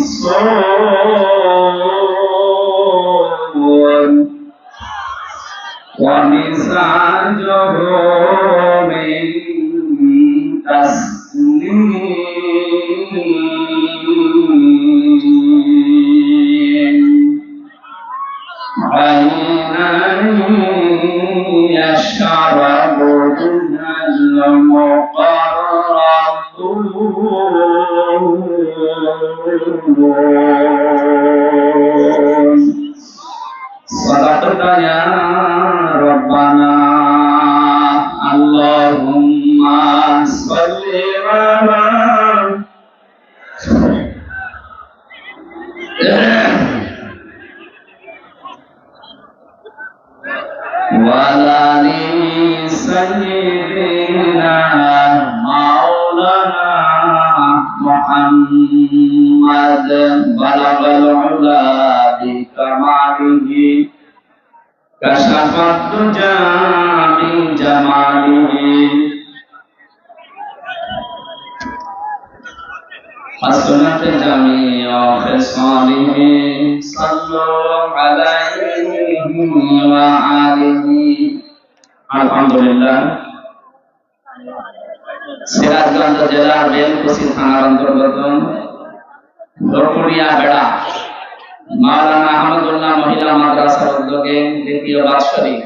صون ومزاجه من تسنيم عينا يشرب بها المقربون صدقت يا ربنا اللهم صل على وعلى سيدنا مولانا محمد بلغ العلا بكماله كشف الدجى من جماله حسنت جميع خصاله صلوا عليه وآله আলহামদুলিল্লাহ সিরাজগঞ্জ জেলার বেলকুচি থানার অন্তর্গত দরপুরিয়া বেড়া মাওলানা আহমদুল্লাহ মহিলা মাদ্রাসার উদ্যোগে দ্বিতীয় বাৎসরিক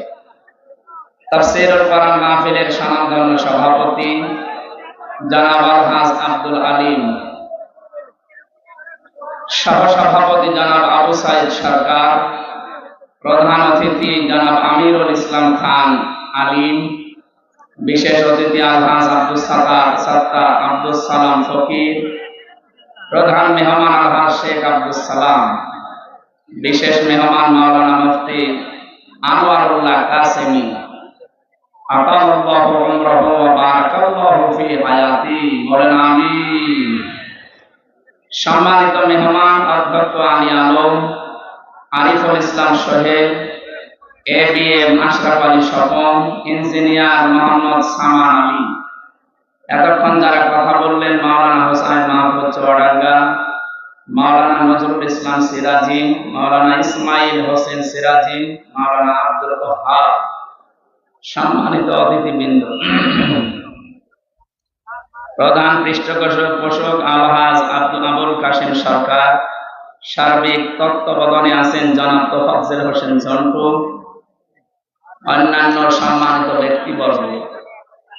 তাফসীরুল কোরআন মাহফিলের স্বনামধন্য সভাপতি জনাব আলহাজ আব্দুল আলিম, সহসভাপতি জনাব আবু সাইদ সরকার, প্রধান অতিথি জনাব আমিরুল ইসলাম খান আলিম, বিশেষ অতিথি আলহাজ আব্দুল সত্তার আব্দুল সালাম ফকির, প্রধান মেহমান আলহাজ শেখ আব্দুল সালাম, বিশেষ মেহমান মাওলানা মুফতি আনোয়ারুল্লাহ কাসেমি, আতাল্লাহু উমরাহু ওয়া বারাকাল্লাহু ফি হায়াতি, বলেন আমিন। সম্মানিত মেহমান অধ্যক্ষ আলী আলম, আরিফুল ইসলাম সোহেল, এবিএম আশরাফ আলী স্বপন, ইঞ্জিনিয়ার মোহাম্মদ সামান আলী, এতক্ষণ যারা কথা বললেন মাওলানা হোসাইন মাহফুজ চুয়াডাঙ্গা, মাওলানা নজরুল ইসলাম সিরাজি, মাওলানা ইসমাইল হোসেন সিরাজি, মাওলানা আব্দুল ওহাব, সম্মানিত অতিথিবৃন্দ, প্রধান পৃষ্ঠপোষক আলহাজ আবুল কাসিম সরকার, সার্বিক তত্ত্বাবধানে আছেন জনাব তোফাজ্জল হোসেন জন্টু, অন্যান্য সম্মানিত ব্যক্তিবর্গ,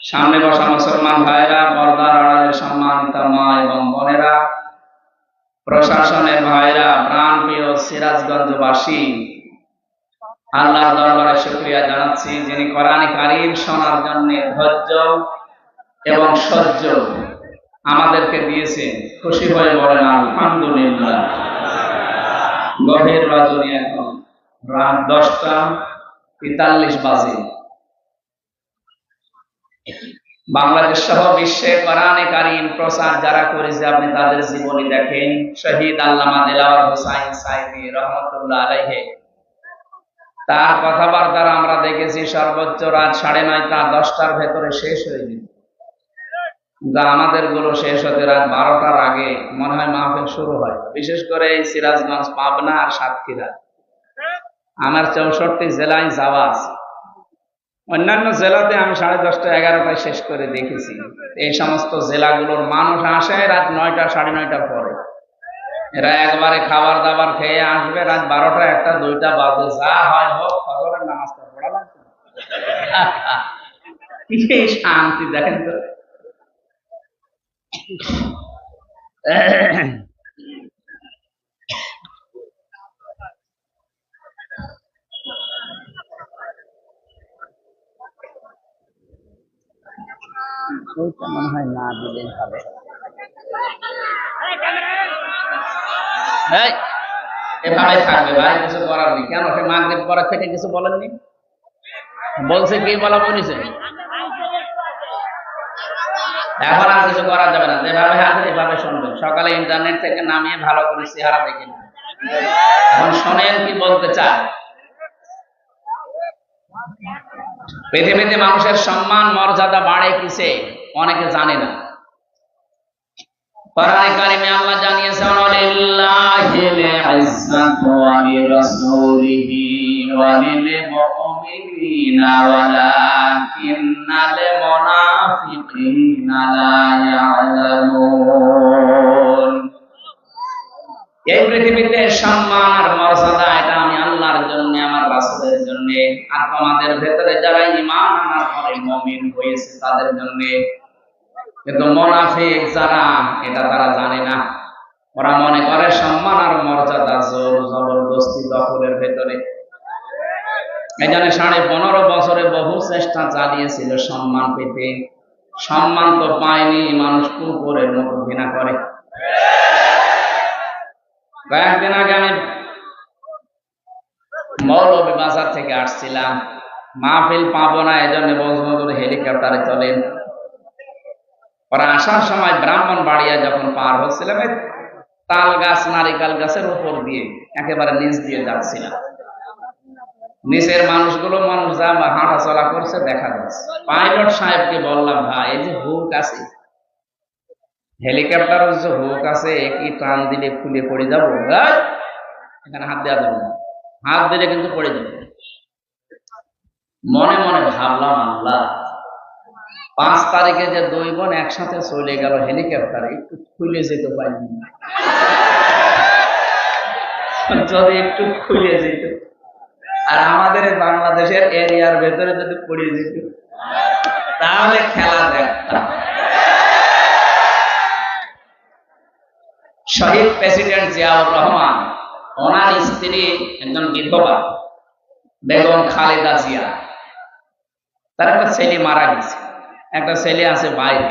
সামনে বসা মুসলমান ভাইরা, পর্দার আড়ালের সম্মানিত মা এবং বোনেরা, প্রশাসনের ভাইরা, প্রাণপ্রিয় সিরাজগঞ্জবাসী, আল্লাহর দরবারে শুকরিয়া জানাচ্ছি যিনি কোরআন কারীম শোনার জন্য ধৈর্য এবং সহ্য আমাদেরকে দিয়েছেন। খুশি হয়ে বলেন আলহামদুলিল্লাহ। গভীর রজনী, এখন রাত 10:43 বাজে। বাংলাদেশ সহ বিশ্বে কোরআনে কারীম প্রচার যারা করেছে আপনি তাদের জীবনী দেখেন। শহীদ আল্লামা দিলওয়ার হোসাইন সাইদি রহমাতুল্লাহ আলাইহি, তার কথাবার্তার আমরা দেখেছি সর্বোচ্চ রাত 9:30 10টার ভেতরে শেষ হয়ে যেত, যা আমাদের গুলো শেষ হতে রাত 12টার আগে মনে হয় মাহফিল শুরু হয়। বিশেষ করে এই সিরাজগঞ্জ, পাবনা আর সাতক্ষীরা, আমার 64 জেলায় যাওয়া আছে। অন্যান্য জেলাতে আমি 10:30 11টায় শেষ করে দেখেছি। এই সমস্ত জেলাগুলোর মানুষ আসে রাত 9টা 9:30টার পরে। এরা একবারে খাবার দাবার খেয়ে আসবে রাত 12টা 1টা 2টা বাজে, যা হয় হোক, ফজরের নামাজটা পড়া লাগবে। কি শান্তি দেখেন তো। মনে হয় না দিলে ভালো। এভাবে থাকবে ভাই, কিছু করার নেই। কেন সে মাগরিব পরে থেকে কিছু বলেননি? বলছে কি বলা বলেছে? এখন আর কিছু করা যাবে না। যেভাবে আছে এভাবে শুনবেন। সকালে ইন্টারনেট থেকে নামিয়ে ভালো করে চেহারা দেখে নেন। এখন শোনেন কি বলতে চায়। পৃথিবীতে মানুষের সম্মান মর্যাদা বাড়ে কিসে অনেকে জানে না। কোরআনে কারিমে আল্লাহ জানিয়েছেন, লিল্লাহ العزة ولرسوله وللمؤمنين ولكن المنافقين لا يعلمون এই পৃথিবীতে সম্মান আর মর্যাদা এটা আমি আল্লাহর জন্য, আমার রাসূলের জন্য, আর তোমাদের ভেতরে যারা ঈমান আনার পরে মুমিন হয়েছে তাদের জন্য। কিন্তু মুনাফিক যারা, এটা তারা জানে না। ওরা মনে করে সম্মান আর মর্যাদা জোর জবরদস্তি দখলের ভেতরে। এই জন্য 15.5 বছরে বহু চেষ্টা চালিয়েছিল সম্মান পেতে, সম্মান তো পায়নি, মানুষ কুকুরের মতো ঘৃণা করে। কয়েকদিন আগে আমি মৌলভী বাজার থেকে আসছিলাম, মাহফিল পাবো না এজন্য বঙ্গবন্ধুর হেলিকপ্টারে চলেন। ওরা আসার সময় ব্রাহ্মণবাড়িয়া যখন পার হচ্ছিলাম, তাল গাছ নারিকেল গাছের উপর দিয়ে একেবারে নিচ দিয়ে যাচ্ছিলাম। নিচের মানুষগুলো যা হাঁটা চলা করছে দেখা যাচ্ছে। পাইলট সাহেবকে বললাম, ভাই এই যে হুক আছে, হেলিকপ্টারের যে হুক আছে, কি টান দিলে খুলে পড়ে যাবো? এখানে হাত দেওয়া যাবে না, হাত দিলে কিন্তু পড়ে যাবে। মনে মনে ভাবলাম, আল্লাহ, 5 তারিখে যে 2 বোন একসাথে চলে গেল হেলিকপ্টারে, একটু খুলে যেতে পারিনি, যদি একটু খুলে যেত, আর আমাদের বাংলাদেশের এরিয়ার ভেতরে যদি পড়ে যেত, তাহলে খেলা দেখতাম। শহীদ প্রেসিডেন্ট জিয়াউর রহমান, ওনার স্ত্রী একজন বিধবা বেগম খালেদা জিয়া, তার একটা ছেলে মারা গেছে, একটা ছেলে আছে বাইরে,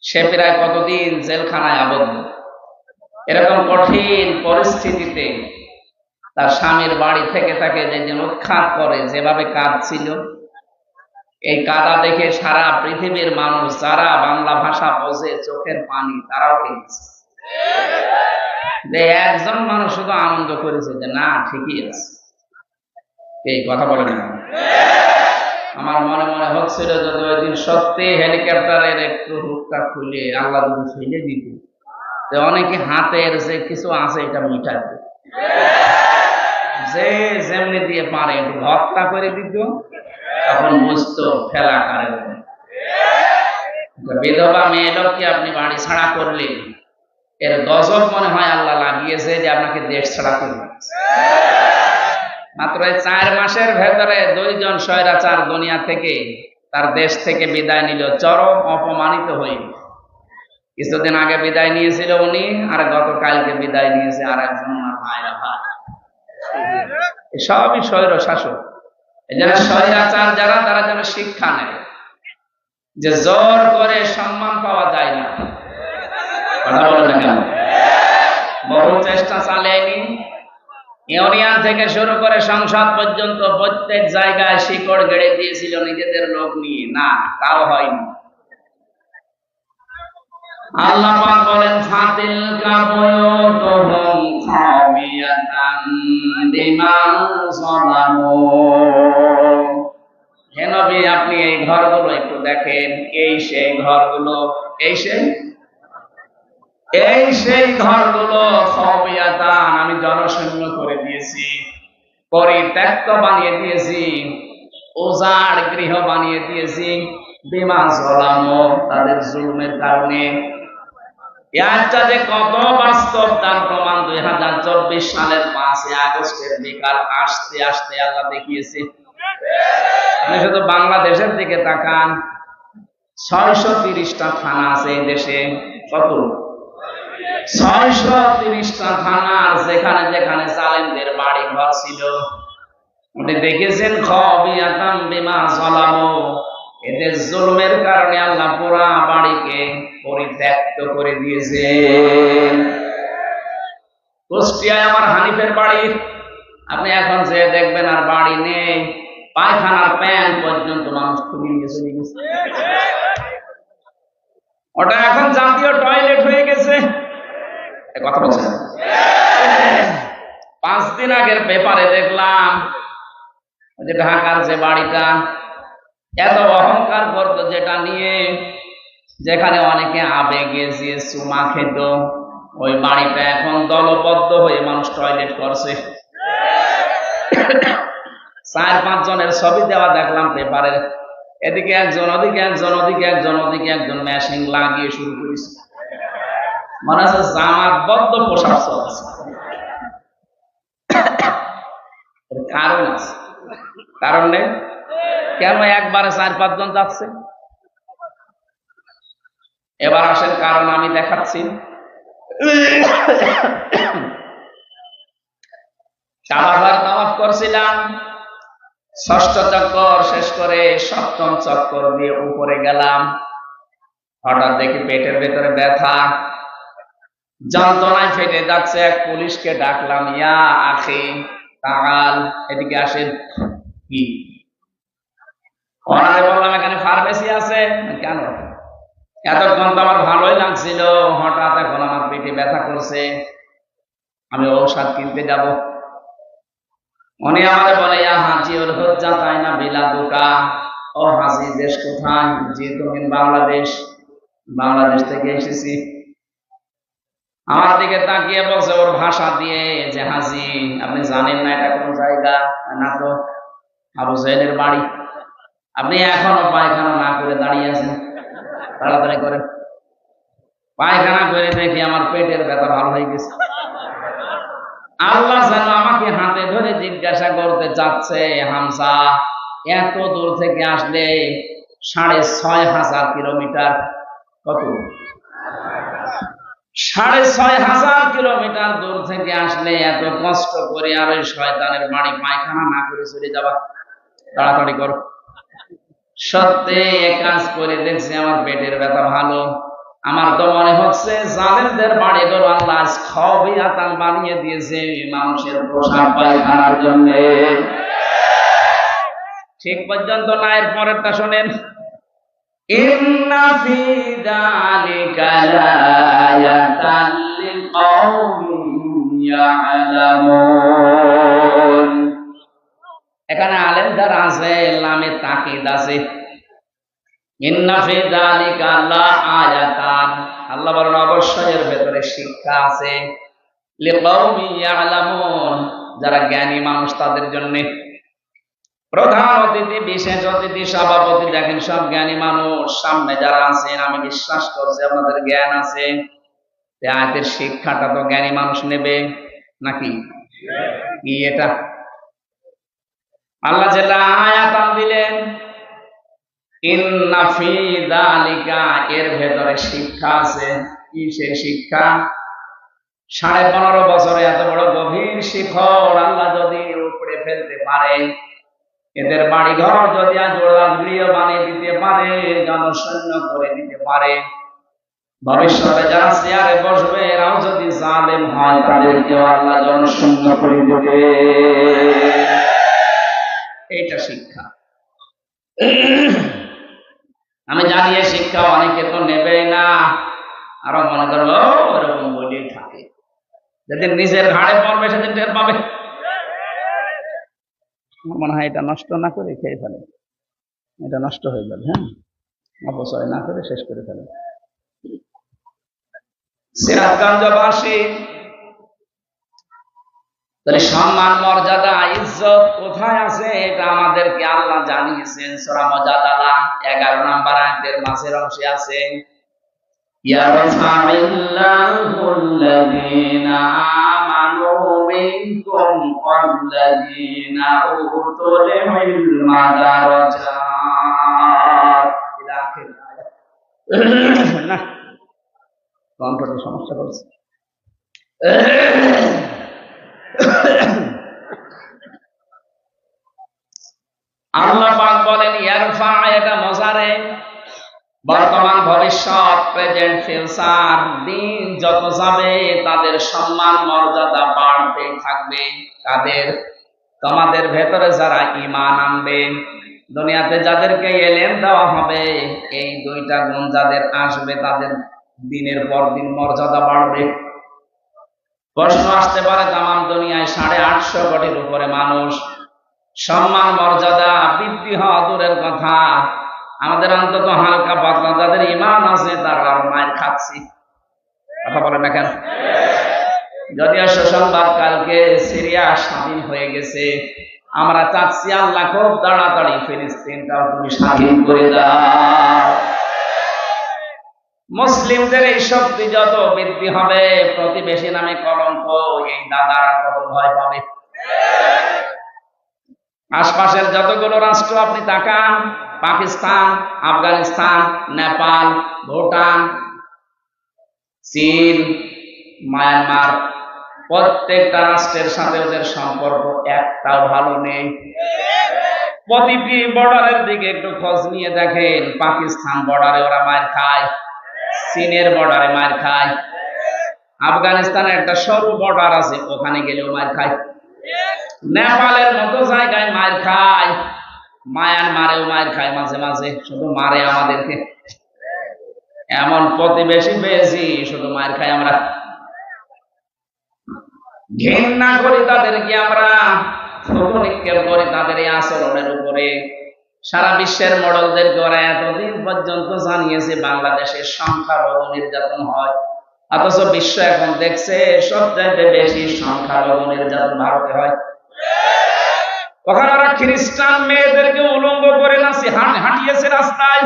সে প্রায় কতদিন জেলখানায় আবদ্ধ। এরকম কঠিন পরিস্থিতিতে তার স্বামীর বাড়ি থেকে তাকে যেদিন উৎখাত করে, যেভাবে কাঁদছিল, এই কাঁদা দেখে সারা পৃথিবীর মানুষ যারা বাংলা ভাষা বোঝে, চোখের পানি তারাও কেঁদেছে। যে একজন মানুষ শুধু আনন্দ করেছে যে না, ঠিকই আছে। এই কথা বলে না, আমার মনে মনে হচ্ছিল যদি ওই দিন সত্যি হেলিকপ্টারের একটু হুকটা খুলে আল্লাহ যদি ফেলে দিত, অনেকে হাতের যে কিছু আছে এটা মিটাতে, যে যেমনি দিয়ে পারে একটু ভক্তা করে দিত, তখন বুঝতো ফেলা কারে। বিধবা মেয়ে লোককে আপনি বাড়ি ছাড়া করলেন, এর গজব মনে হয় আল্লাহ লাগিয়েছে যে আপনাকে দেশ ছাড়া করবে। মাত্র 4 মাসের ভেতরে 2 জন স্বৈরাচার দুনিয়া থেকে, তার দেশ থেকে বিদায় নিল, চরম অপমানিত হয়ে। কিছুদিন আগে বিদায় নিয়েছিল উনি, আর গতকালকে বিদায় নিয়েছে আর একজন ভাইরা ভাই। সবই স্বৈর শাসক। এই জন্য স্বৈরাচার যারা, তারা যেন শিক্ষা নেয় যে জোর করে সম্মান পাওয়া যায় না। কথা বলে না কেন? বহু চেষ্টা চালায়নি, ইউনিয়ন থেকে শুরু করে সংসদ পর্যন্ত প্রত্যেক জায়গায় শিকড় গেড়ে দিয়েছিল নিজেদের লোক নিয়ে, না তাও হয়নি। আল্লাহ পাক বলেন, ফাতিল কাবুতুহুম খাবিয়াতান বিমা যালামু। হে নবী, আপনি এই ঘরগুলো একটু দেখেন, এই সেই ঘরগুলো, এই সেই ঘরগুলো খাবিয়াতান, আমি জনশূন্য করে দিয়েছি, পরিত্যক্ত বানিয়ে দিয়েছি, উজাড় গৃহ বানিয়ে দিয়েছি, বিমা যালামু, তাদের জুলুমের কারণে। এটা যে কত বাস্তব তার প্রমাণ 2024 সালের 5 আগস্টের বিকাল আসতে আসতে আল্লাহ দেখিয়েছে। আপনি শুধু বাংলাদেশের দিকে তাকান, 630টা থানা আছে এই দেশে। কত? 630টা থানার যেখানে যেখানে জালেমদের বাড়ি ঘর ছিল, আপনি দেখেছেন খাবিয়াতাম বিমা যালামু, এদের জুলুমের কারণে আল্লাহ পুরা বাড়িকে পরিত্যক্ত করে দিয়েছে। কুষ্টিয়ায় আমার হানিফের বাড়ি, আপনি এখন যে দেখবেন আর বাড়ি নেই, পায়খানার প্যান পর্যন্ত মানুষ খুলে নিয়ে চলে গেছে। ওটা এখন জাতীয় টয়লেট হয়ে গেছে। কথা বলছেন? 5 দিন আগের পেপারে দেখলাম যে ঢাকার যে বাড়িটা এত অহংকার করতো, যেটা নিয়ে যেখানে অনেকে আবেগে যে চুমা খেত, ওই বাড়িটা এখন দলবদ্ধ হয়ে মানুষ টয়লেট করছে। 4-5 জনের ছবি দেওয়া দেখলাম পেপারে, এদিকে একজন, ওদিকে একজন, ওদিকে একজন, ওদিকে একজন, মেশিন লাগিয়ে শুরু করেছে। মনে হচ্ছে জামাতবদ্ধ পোশাক চলছে। কারণ আছে, কারণ নেই কেন? একবারে 4-5 জন যাচ্ছে। এবার আসেন কারণ আমি দেখাচ্ছি। কাবাঘর তাওয়াফ করছিলাম, 6ষ্ঠ চক্কর শেষ করে 7ম চক্কর দিয়ে উপরে গেলাম। হঠাৎ দেখি পেটের ভেতরে ব্যথা, যন্ত্রণায় ফেটে যাচ্ছে। এক পুলিশকে ডাকলাম, ইয়া আখি তাআল, এদিকে আসেন। কি? ওনারে বললাম এখানে ফার্মেসি আছে। কেন? এতক্ষণ তো আমার ভালোই লাগছিল, হঠাৎ এখন আমার পেটে ব্যথা করছে, আমি ঔষধ কিনতে যাব। উনি আমারে বলে, ইয়া হাজি ওর হজ্জা তাই না বিলাদুকা, ও হাজি দেশ কোথায়? জি তুমি বাংলাদেশ। বাংলাদেশ থেকে এসেছি। আমার দিকে তাকিয়ে বলছে ওর ভাষা দিয়ে যে, হাজি আপনি জানেন না এটা কোন জায়গা? না তো। আবু জাহেলের বাড়ি। আপনি এখনো পায়খানা না করে দাঁড়িয়ে আছেন, তাড়াতাড়ি করেন। পায়খানা করে দেখি আমার পেটের ব্যথা ভালো হয়ে গেছে। আল্লাহ যেন আমাকে হাতে ধরে জিজ্ঞাসা করতে চাচ্ছে, হামজা এত দূর থেকে আসলে 6,500 কিলোমিটার, কত? 6,500 কিলোমিটার দূর থেকে আসলে এত কষ্ট করে আর ওই শয়তানের বাড়ি পায়খানা না করে চলে যাবা, তাড়াতাড়ি করো। সত্যি এক কাজ করে দেখছি আমার পেটের ব্যথা ভালো। আমার তো মনে হচ্ছে জালেমদের বাড়িগুলো আল্লাহ খবিয়াতান বানিয়ে দিয়েছে মানুষের প্রসাব পায়খানার জন্য। ঠিক পর্যন্ত না, এর পরেরটা শোনেন। ইন্না ফি যালিকা লায়াতাল লিকাওমিন ইয়ালামুন। এখানে আলেম যারা আছে লামে তাকিদ আছে। ইন্না ফি যালিকা লাআয়াতান, আল্লাহ বলেন অবশ্যই এর ভেতরে শিক্ষা আছে। লিকাওমিন ইয়ালামুন, যারা জ্ঞানী মানুষ তাদের জন্য। প্রধান অতিথি, বিশেষ অতিথি, সভাপতি, দেখেন সব জ্ঞানী মানুষ। সামনে যারা আছেন আমি বিশ্বাস করছি আপনাদের জ্ঞান আছে। আয়াতের শিক্ষাটা তো জ্ঞানী মানুষ নেবে নাকি? কি এটা? আল্লাহ যে আয়াতান দিলেন, ইন্না ফি যালিকা, এর ভেতরে শিক্ষা আছে। কি সেই শিক্ষা? 15.5 বছরে এত বড় গভীর শিখর আল্লাহ যদি উপরে ফেলতে পারে, এদের বাড়ি ঘর যদি গৃহ বানিয়ে দিতে পারে, জনশূন্য করে দিতে পারে, ভবিষ্যতে যারা চেয়ারে বসবে এরাও যদি জালেম হয় তাদেরকেও আল্লাহ জনশূন্য করে দেবে। এইটা শিক্ষা। আমি জানি এই শিক্ষা অনেকে তো নেবেই না, আরো মনে করবো এরকম বলেই থাকে। যেদিন নিজের ঘাড়ে পড়বে সেদিন টের পাবে। মনে হয় এটা নষ্ট না করে খেয়ে ফেলে, এটা নষ্ট হয়ে যাবে। হ্যাঁ, অপচয় না করে শেষ করে ফেলে। সিরাজগঞ্জবাসী, তাহলে সম্মান, মর্যাদা, ইজ্জত কোথায় আছে এটা আমাদেরকে আল্লাহ জানিয়েছেন। সূরা মুজাদালা 11 নম্বর আয়াতের মাঝের অংশে আছে, ইয়ারফা'িল্লাহুল্লাযীনা আমানু মিনকুম ওয়াল্লাযীনা উতুল ইলমা দারাজাত। ইলা আখির আয়াত। না, কণ্ঠটা সমস্যা করছে। আল্লাহ পাক বলেন ইয়ারফা, এটা মজারে, বর্তমান, ভবিষ্যৎ, প্রেজেন্ট, ফিউচার। দিন যত যাবে তাদের সম্মান মর্যাদা বাড়তেই থাকবে। তাদের, তোমাদের ভেতরে যারা ঈমান আনবে, দুনিয়াতে যাদেরকে ইলম দেওয়া হবে, এই 2টা গুণ যাদের আসবে তাদের দিনের পর দিন মর্যাদা বাড়বে। প্রশ্ন আসতে পারে, তামাম দুনিয়ায় 850 কোটির উপরে মানুষ, সম্মান মর্যাদা বৃদ্ধি হওয়া দূরের কথা, আমাদের অন্তত হালকা পাতলা যাদের ঈমান আছে তারা আর মায়ের খাচ্ছি, কথা বলেন না কেন? যদিও সুসংবাদ, কালকে সিরিয়া স্বাধীন হয়ে গেছে। আমরা চাচ্ছি আল্লাহ খুব তাড়াতাড়ি ফিলিস্তিনটাও তুমি স্বাধীন করে দাও। মুসলিমদের এই শক্তি যত বৃদ্ধি হবে, প্রতিবেশী নামে কলঙ্ক এই দাদারা কত ভয় পাবে। আশপাশের যতগুলো রাষ্ট্র আপনি তাকান, পাকিস্তান, আফগানিস্তান, নেপাল, ভুটান, চীন, মায়ানমার, প্রত্যেকটা রাষ্ট্রের সাথে ওদের সম্পর্ক একটাও ভালো নেই। প্রতিটি বর্ডারের দিকে একটু খোঁজ নিয়ে দেখেন, পাকিস্তান বর্ডারে ওরা মার খায়, চীনের বর্ডারে মার খায়, আফগানিস্তানের একটা সরু বর্ডার আছে ওখানে গেলেও মার খায়, নেপালের মতো জায়গায় মার খায়, মায়ানমারেও মার খায় মাঝে মাঝে, শুধু মারে আমাদেরকে। এমন প্রতিবেশী পেয়েছি, শুধু মার খাই আমরা, ঘৃণা করি তাদেরকে, আমরা নিক্ষেপ করি তাদের এই আচরণের উপরে। সারা বিশ্বের মডেলদেরকে ওরা এতদিন পর্যন্ত জানিয়েছে বাংলাদেশের সংখ্যালঘু নির্যাতন হয়, অথচ বিশ্ব এখন দেখছে সবচাইতে বেশি সংখ্যালঘু নির্যাতন ভারতে হয়। ওখানে ওরা খ্রিস্টান মেয়েদেরকে উলঙ্গ করে নাচি হাঁটিয়েছে রাস্তায়।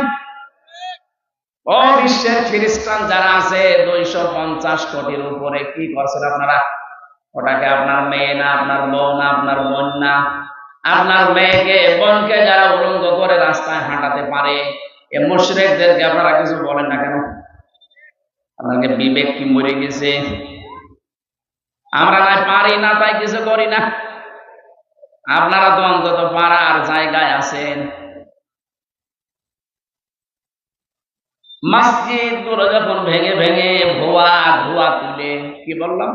ও বিশ্বের খ্রিস্টান যারা আছে 250 কোটির উপরে, কি করছেন আপনারা? ওটাকে আপনার মেয়ে না, আপনার বউ না, আপনার বোন না, আপনার মেয়েকে বোনকে যারা উলঙ্গ করে রাস্তায় হাঁটাতে পারে, এ মুশরিকদেরকে আপনারা কিছু বলেন না কেন? আপনাকে বিবেক কি মরে গেছে? আমরা না পারি না তাই কিছু করি না, আপনারা তো অন্তত পারার জায়গায় আছেন। মসজিদ গুলো যখন ভেঙে ভেঙে ধোয়া তুলে, কি বললাম,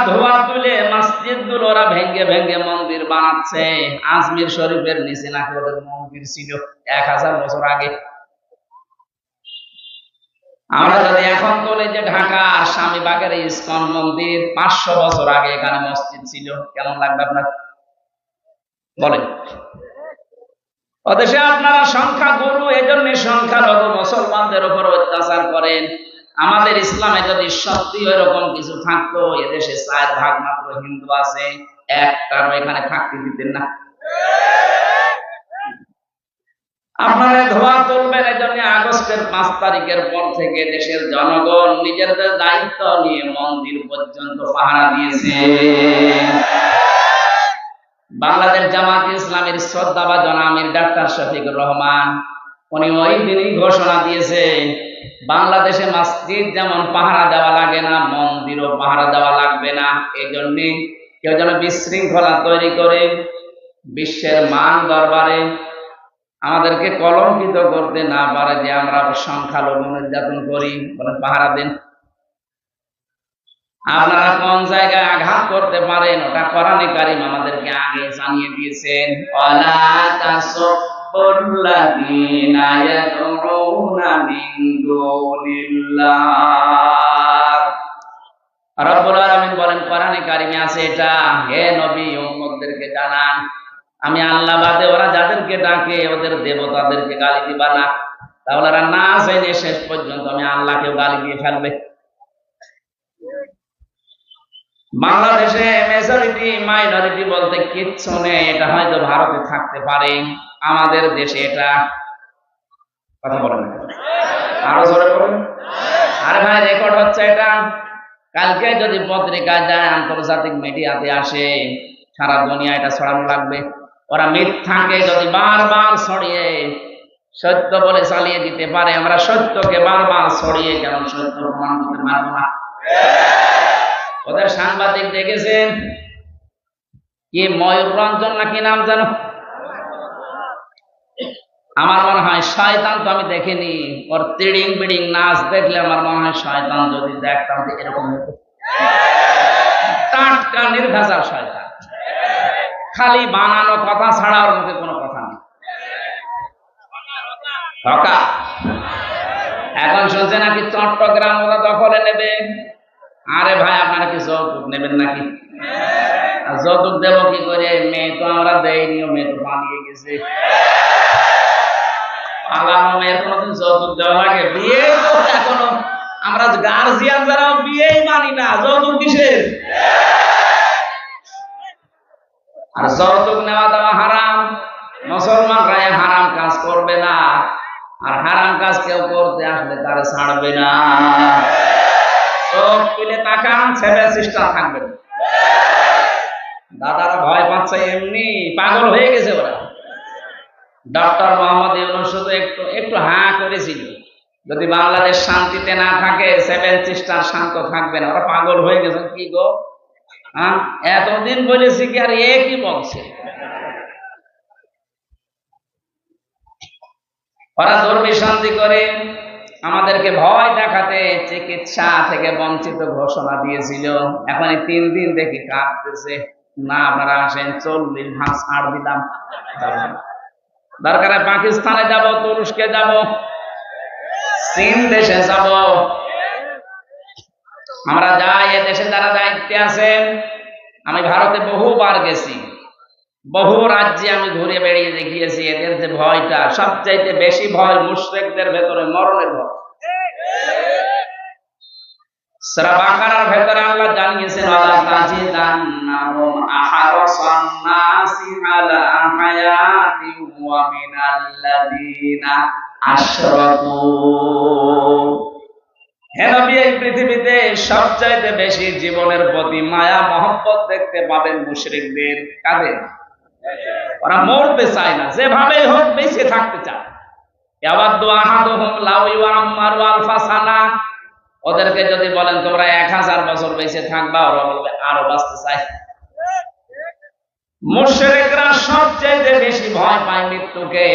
ধোয়া তুলে মসজিদ গুলো ওরা ভেঙে ভেঙে মন্দির বানাচ্ছে। আজমির শরীফের নিচে নাকি ওদের মন্দির ছিল 1000 বছর আগে। আমরা যদি এখন বলি যে ঢাকার স্বামীবাগের ইসকন মন্দির 500 বছর আগে এখানে মসজিদ ছিল, কেমন লাগবে আপনার? বলেন। ওদেশে আপনারা সংখ্যা গুরু, এজন্য সংখ্যালঘু মুসলমানদের উপর অত্যাচার করেন। আমাদের ইসলামে যদি সত্যি এরকম কিছু থাকতো, এদেশে 4 ভাগ মাত্র হিন্দু আছে, একটারও এখানে থাকতে দিতেন না। আপনারা ধোয়া তুলবেন, এজন্য আগস্টের 5 তারিখের পর থেকে দেশের জনগণ নিজেদের দায়িত্ব নিয়ে মন্দির পর্যন্ত পাহারা দিয়েছে। বাংলাদেশ জামাত ইসলামের শ্রদ্ধাভাজন আমির ডাক্তার শফিকুর রহমান, উনি ওই দিনই ঘোষণা দিয়েছে, বাংলাদেশে মসজিদ যেমন পাহারা দেওয়া লাগে না, মন্দিরও পাহারা দেওয়া লাগবে না। এই জন্য কেউ যেন বিশৃঙ্খলা তৈরি করে বিশ্বের মান দরবারে আমাদেরকে কলঙ্কিত করতে না পারে যে আমরা সংখ্যালঘু নির্যাতন করি, বলে পাহারা দেন। আপনারা কোন জায়গায় আঘাত করতে পারেন ওটা কোরআনে কারীম আমাদেরকে আগে জানিয়ে দিয়েছেন। ওয়ালা তাসুবুল্লাযীনা ইয়াদউনা মিন দুনিল্লাহ। রব্বুল আলামিন বলেন কোরআনে কারীমে আছে এটা, হে নবী উম্মতদেরকে জানান, আমি আল্লাহ বাদে ওরা যাদেরকে ডাকে ওদের দেবতাদেরকে গালি দিবা না, তাহলে ওরা না জেনে শেষ পর্যন্ত আমি আল্লাহকেও গালি দিয়ে ফেলবে। বাংলাদেশে মেজরিটি মাইনরিটি বলতে কিচ্ছু নেই, এটা হয়তো ভারতে থাকতে পারে, আমাদের দেশে এটা, কথা বলেন আরো জোরে বলেন। আরে ভাই রেকর্ড হচ্ছে এটা, কালকে যদি পত্রিকায় যায়, আন্তর্জাতিক মিডিয়াতে আসে, সারা দুনিয়া এটা ছড়ানো লাগবে। ওরা মিথ্যাকে যদি বারবার ছড়িয়ে সত্য বলে চালিয়ে দিতে পারে, আমরা সত্যকে বারবার ছড়িয়ে কেন সত্য প্রমাণ করতে পারবো না? ওদের সাংবাদিক দেখেছেন কি, ময়ূর রঞ্জন নাকি নাম জানো, আমার মনে হয় শয়তান, তো আমি দেখিনি, ওর তিড়িং বিড়িং নাচ দেখলে আমার মনে হয় শয়তান যদি দেখতাম এরকম হতো। টাটকা নির্ভেজাল শয়তান, খালি বানানো কথা ছাড়া ওর মুখে কোনো কথা নেই। এখন শুনছে নাকি চট্টগ্রাম ওরা দখলে নেবে। আরে ভাই আপনারা কি যৌতুক নেবেন নাকি? যৌতুক দেব কি করে? মেয়ে তো আমরা দেয়নি, মেয়ে তো পালিয়ে গেছে। পালানো মেয়ের কোনোদিন যৌতুক দেওয়া লাগে? বিয়ে এখনো আমরা গার্জিয়ান যারা বিয়েই মানি না, যৌতুক কিসের? আর যৌতুক নেওয়া দেওয়া হারাম। মুসলমানরা হারাম কাজ করবে না, আর হারাম কাজ কেউ করতে আসলে তারা ছাড়বে না। চোখ তুলে তাকান, সেভেন সিস্টার থাকবে। দাদারা ভয় পাচ্ছে, এমনি পাগল হয়ে গেছে ওরা। ডক্টর মোহাম্মদ ইউনূস শুধু একটু একটু হাঁ করেছিল, যদি বাংলাদেশ শান্তিতে না থাকে সেভেন সিস্টার শান্ত থাকবে না। ওরা পাগল হয়ে গেছে। কি গো, এতদিন বলেছি কি, আর এ কি বলছে? ওরা দুর্বিসন্ধি করে আমাদেরকে ভয় দেখাতে চিকিৎসা থেকে বঞ্চিত ঘোষণা দিয়েছিল। এখন 3 দিন দেখি কাঁদতেছে, না আপনারা আসেন, 40 ভাগ ছাড় দিলাম। দরকারে পাকিস্তানে যাব, তুরস্কে যাব, চীন দেশে যাব, আমরা যাই। এ দেশে যারা দায়িত্বে আছেন, আমি ভারতে বহুবার গেছি, বহু রাজ্যে আমি ঘুরে বেড়িয়ে দেখিয়েছি। এদের যে ভয়টা, সবচাইতে বেশি ভয় মুশরিকদের ভেতরে মরণের ভয়। সূরা বাকারার ভেতরে আল্লাহ জানিয়েছেন, ওয়ালা তাজিদান্নাহুম আহরাসান নাসি আলা হায়াতিন ওয়া মিনাল্লাযিনা আশরাকু। হে নবী, এই পৃথিবীতে সবচাইতে বেশি জীবনের প্রতি মায়া মহব্বত দেখতে পাবেন মুশরিকদের। কাদের? ওরা মরতে চায় না, যেভাবে হোক বেঁচে থাকতে চায়। ইয়াওয়াদু আহাদুহুম লাউ ইউআম্মারু আলফা সানা। ওদেরকে যদি বলেন তোমরা 1000 বছর বেঁচে থাকবা, ওরা বলবে আরো বাঁচতে চায়। মুশরিকরা সবচাইতে বেশি ভয় পায় মৃত্যুকে,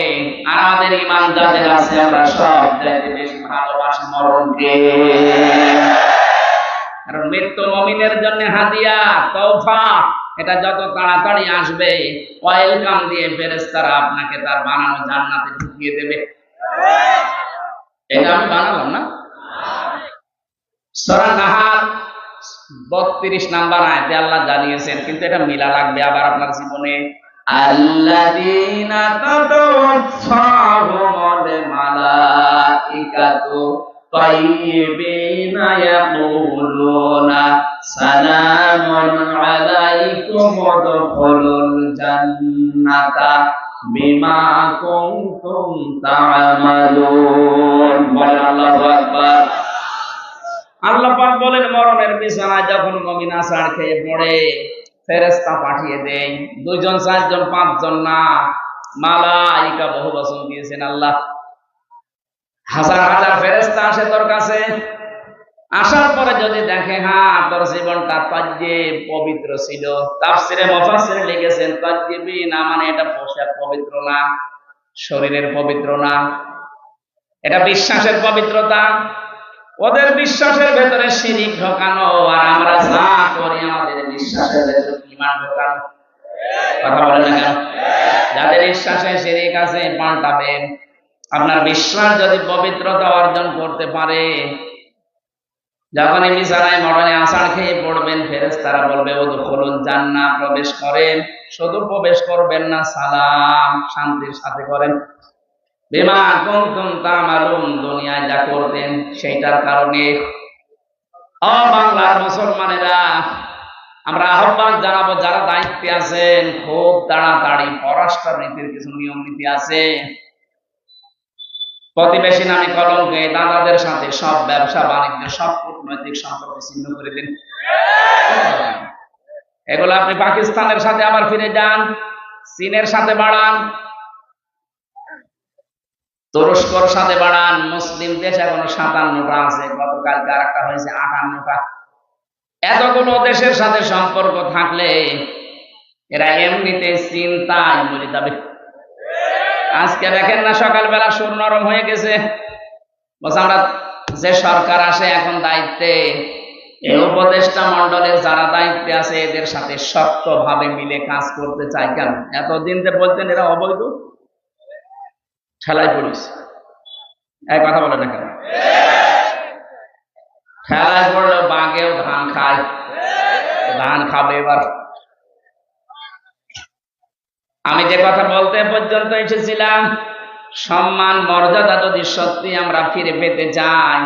আর আমাদের ঈমান যাদের আছে আমরা সবচাইতে বেশি ভালোবাসি মরণকে। কারণ মৃত্যু মুমিনের জন্য হাদিয়া, তওফা। এটা যত তাড়াতাড়ি আসবে, ওয়েলকাম দিয়ে ফেরেশতারা আপনাকে তার বানানো জান্নাতে ঢুকিয়ে দেবে। এটা আমি বানালাম না। সূরা নাহাল 32 নাম্বার আয়াতে আল্লাহ জানিয়েছেন, কিন্তু এটা মিলা লাগবে আবার আপনার জীবনে। আল্লাযীনা তাতাওয়াফাহুমুল মালাইকাতু তাইয়্যিবিনা ইয়াকুলুনা সালামুন আলাইকুম উদখুলুল জান্নাতা বিমা কুনতুম তা'মালুন। বলেন আল্লাহু আকবার। আল্লাহ পাক বলেন, মরণের বিছানায় যখন মুমিন আছাড় খেয়ে পড়ে, ফেরেশতা পাঠিয়ে দেয়। 2 জন, 4 জন, 5 জন না, মালাইকা বহু বচন দিয়েছেন আল্লাহ। হাজার হাজার ফেরেশতা আসে তোর কাছে। আসার পরে যদি দেখে তোর জীবনটা তাজ্জিব, পবিত্র ছিল। তাফসিরে মুফাসসির লিখেছেন, তাজ্জিবি না মানে এটা পোশাক পবিত্র না, শরীরের পবিত্র না, এটা বিশ্বাসের পবিত্রতা। ওদের বিশ্বাসের ভেতরে শিরিক ঢোকানো, আর আমরা যা করি আমাদের বিশ্বাসের ভেতরে ঈমান ঢোকানো। কথা বলেন না কেন? যাদের বিশ্বাসে শিরিক আছে পাল্টাবেন। আপনার বিশ্বাস যদি পবিত্রতা অর্জন করতে পারে, যখনই বিছানায় মরণে আছাড় খেয়ে পড়বেন, ফেরেশতারা বলবে উদখুলুল জান্নাহ, প্রবেশ করেন। শুধু প্রবেশ করবেন না, সালাম, শান্তির সাথে করেন। বিমা কুনতুম তা'মালুন, দুনিয়ায় যা করতেন সেইটার কারণে। ও বাংলার মুসলমানেরা, আমরা আহ্বান জানাবো, যারা দায়িত্বে আছেন, খুব তাড়াতাড়ি পররাষ্ট্র নীতির কিছু নিয়ম নীতি আছে। প্রতিবেশী নামে কলঙ্কে দাদাদের সাথে সব ব্যবসা বাণিজ্য, সব কূটনৈতিক সম্পর্ক ছিন্ন করে দিন। এগুলো আপনি পাকিস্তানের সাথে আবার ফিরে যান, চীনের সাথে বাড়ান, তুরস্কর সাথে বাড়ান। মুসলিম দেশ এখনো 57টা আছে, গতকালকে আরেকটা হয়েছে 58টা। এতগুলো দেশের সাথে সম্পর্ক থাকলে এরা এমনিতে চিন্তায় মরে যাবে। আজকে দেখেন না, সকালবেলা সুর নরম হয়ে গেছে। বলছে আমরা যে সরকার আসে এখন দায়িত্বে, এই উপদেষ্টা মন্ডলের যারা দায়িত্বে আছে এদের সাথে শক্তভাবে মিলে কাজ করতে চাই। কেন? এতদিন যে বলতেন এরা অবৈধ, ঠেলায় পড়িস। এক কথা বলে না কেন? ঠেলায় পড়লেও বাঘেও ধান খায়, ধান খাবে এবার। আমি যে কথা বলতে পর্যন্ত এসেছিলাম, সম্মান মর্যাদা যদি সত্যি আমরা ফিরে পেতে চাই,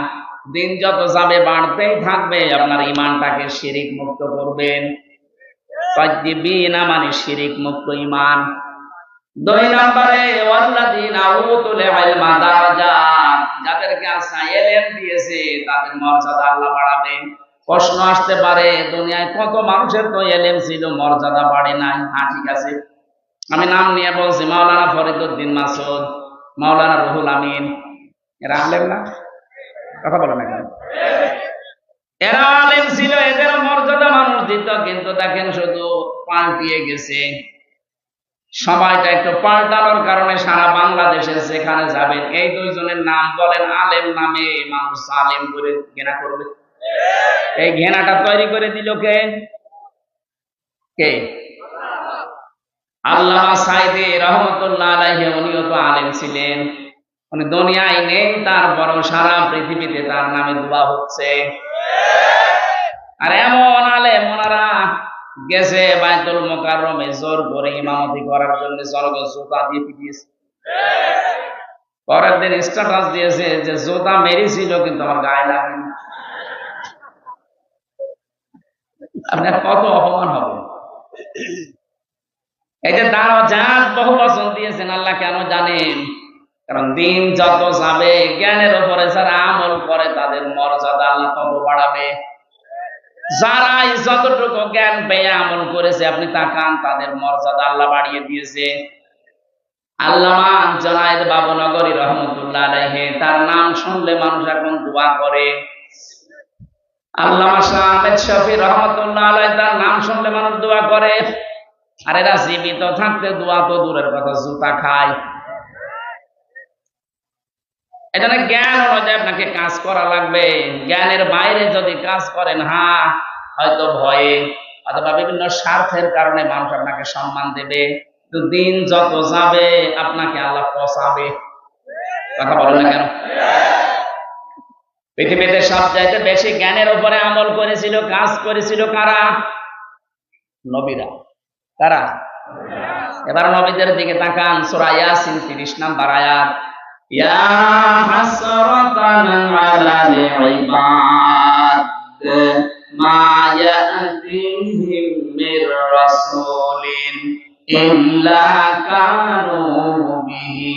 দিন যত যাবে বাড়তেই থাকবে, আপনার ইমানটাকে শিরিক মুক্ত করবেন। তাইয়্যিবিনা মানে শিরিক মুক্ত ইমান। 2 নম্বরে ওয়াল্লাযীনা উতুল ইলমা দারাজাত, যাদেরকে আল্লাহ ইলম দিয়েছে তাদের মর্যাদা আল্লাহ বাড়াবে। প্রশ্ন আসতে পারে, দুনিয়ায় কত মানুষের তো ইলম ছিল, মর্যাদা বাড়ে নাই। হ্যাঁ, ঠিক আছে, আমি নাম নিয়ে বলছি, মাওলানা ফরিদউদ্দিন মাসুদ, মাওলানা রুহুল আমিন, এরা আলেম না? কথা বলে না কেন? এরা আলেম ছিল, এদের মর্যাদা মানুষ দিত, কিন্তু দেখেন শুধু পাল্টিয়ে গেছে। সময়টা একটু পাল্টানোর কারণে সারা বাংলাদেশে যেখানে যাবেন এই 2 জনের নাম বলেন, আলেম নামে মানুষ আলেম করে ঘৃণা করবে। এই ঘৃণাটা তৈরি করে দিল কে? কে? আল্লামা সাইদি রহমতুল্লাহ আলাইহি, উনিও তো আলেম ছিলেন। উনি দুনিয়ায় নেই, তারপরও সারা পৃথিবীতে তার নামে দোয়া হচ্ছে। আর এমন আলেম, ওনারা গেছে বাইতুল মুকাররমে জোর করে ইমামতি করার জন্য, স্বর্গ জুতা দিয়ে পিটিয়েছে। পরের দিন স্ট্যাটাস দিয়েছে যে জুতা মেরেছিল কিন্তু আমার গায়ে লাগেনি। আপনার কত অপমান হবে! এই যে দারাজাত বহু বচন দিয়েছেন আল্লাহ, কেন জানেন? কারণ দিন যত যাবে, জ্ঞানের উপরে যারা আমল করে তাদের মর্যাদা আল্লাহ তত বাড়াবে। যারা যতটুকু জ্ঞান পেয়ে আমল করেছে, আপনি তাকান, তাদের মর্যাদা আল্লাহ বাড়িয়ে দিয়েছে। আল্লামা জুনায়েদ বাবুনগরী রহমতুল্লাহ আলাইহি, তার নাম শুনলে মানুষ এখন দোয়া করে। আল্লামা শাহ আহমেদ শফি রহমতুল্লাহ আলাইহি, তার নাম শুনলে মানুষ দোয়া করে। আর এরা জীবিত থাকতে দোয়া তো দূরের কথা, জুতা খায়। এখানে জ্ঞান অনুযায়ী আপনাকে কাজ করা লাগবে। জ্ঞানের বাইরে যদি কাজ করেন, হ্যাঁ হয়তো ভয়ে অথবা বিভিন্ন স্বার্থের কারণে মানুষ আপনাকে সম্মান দেবে, কিন্তু দিন যত যাবে আপনাকে আল্লাহ পচাবে। কথা বলেন না কেন? পৃথিবীতে সবচাইতে বেশি জ্ঞানের উপরে আমল করেছিল, কাজ করেছিল কারা? নবীরা। কারা? এবার নবীদের দিকে তাকান, সূরা ইয়াসিন 30 নম্বর আয়াত। ইয়া হাসরাতান আলাল ইবাদ মা ইয়াতিহিম মির রাসূলিন ইল্লা কানু বিহি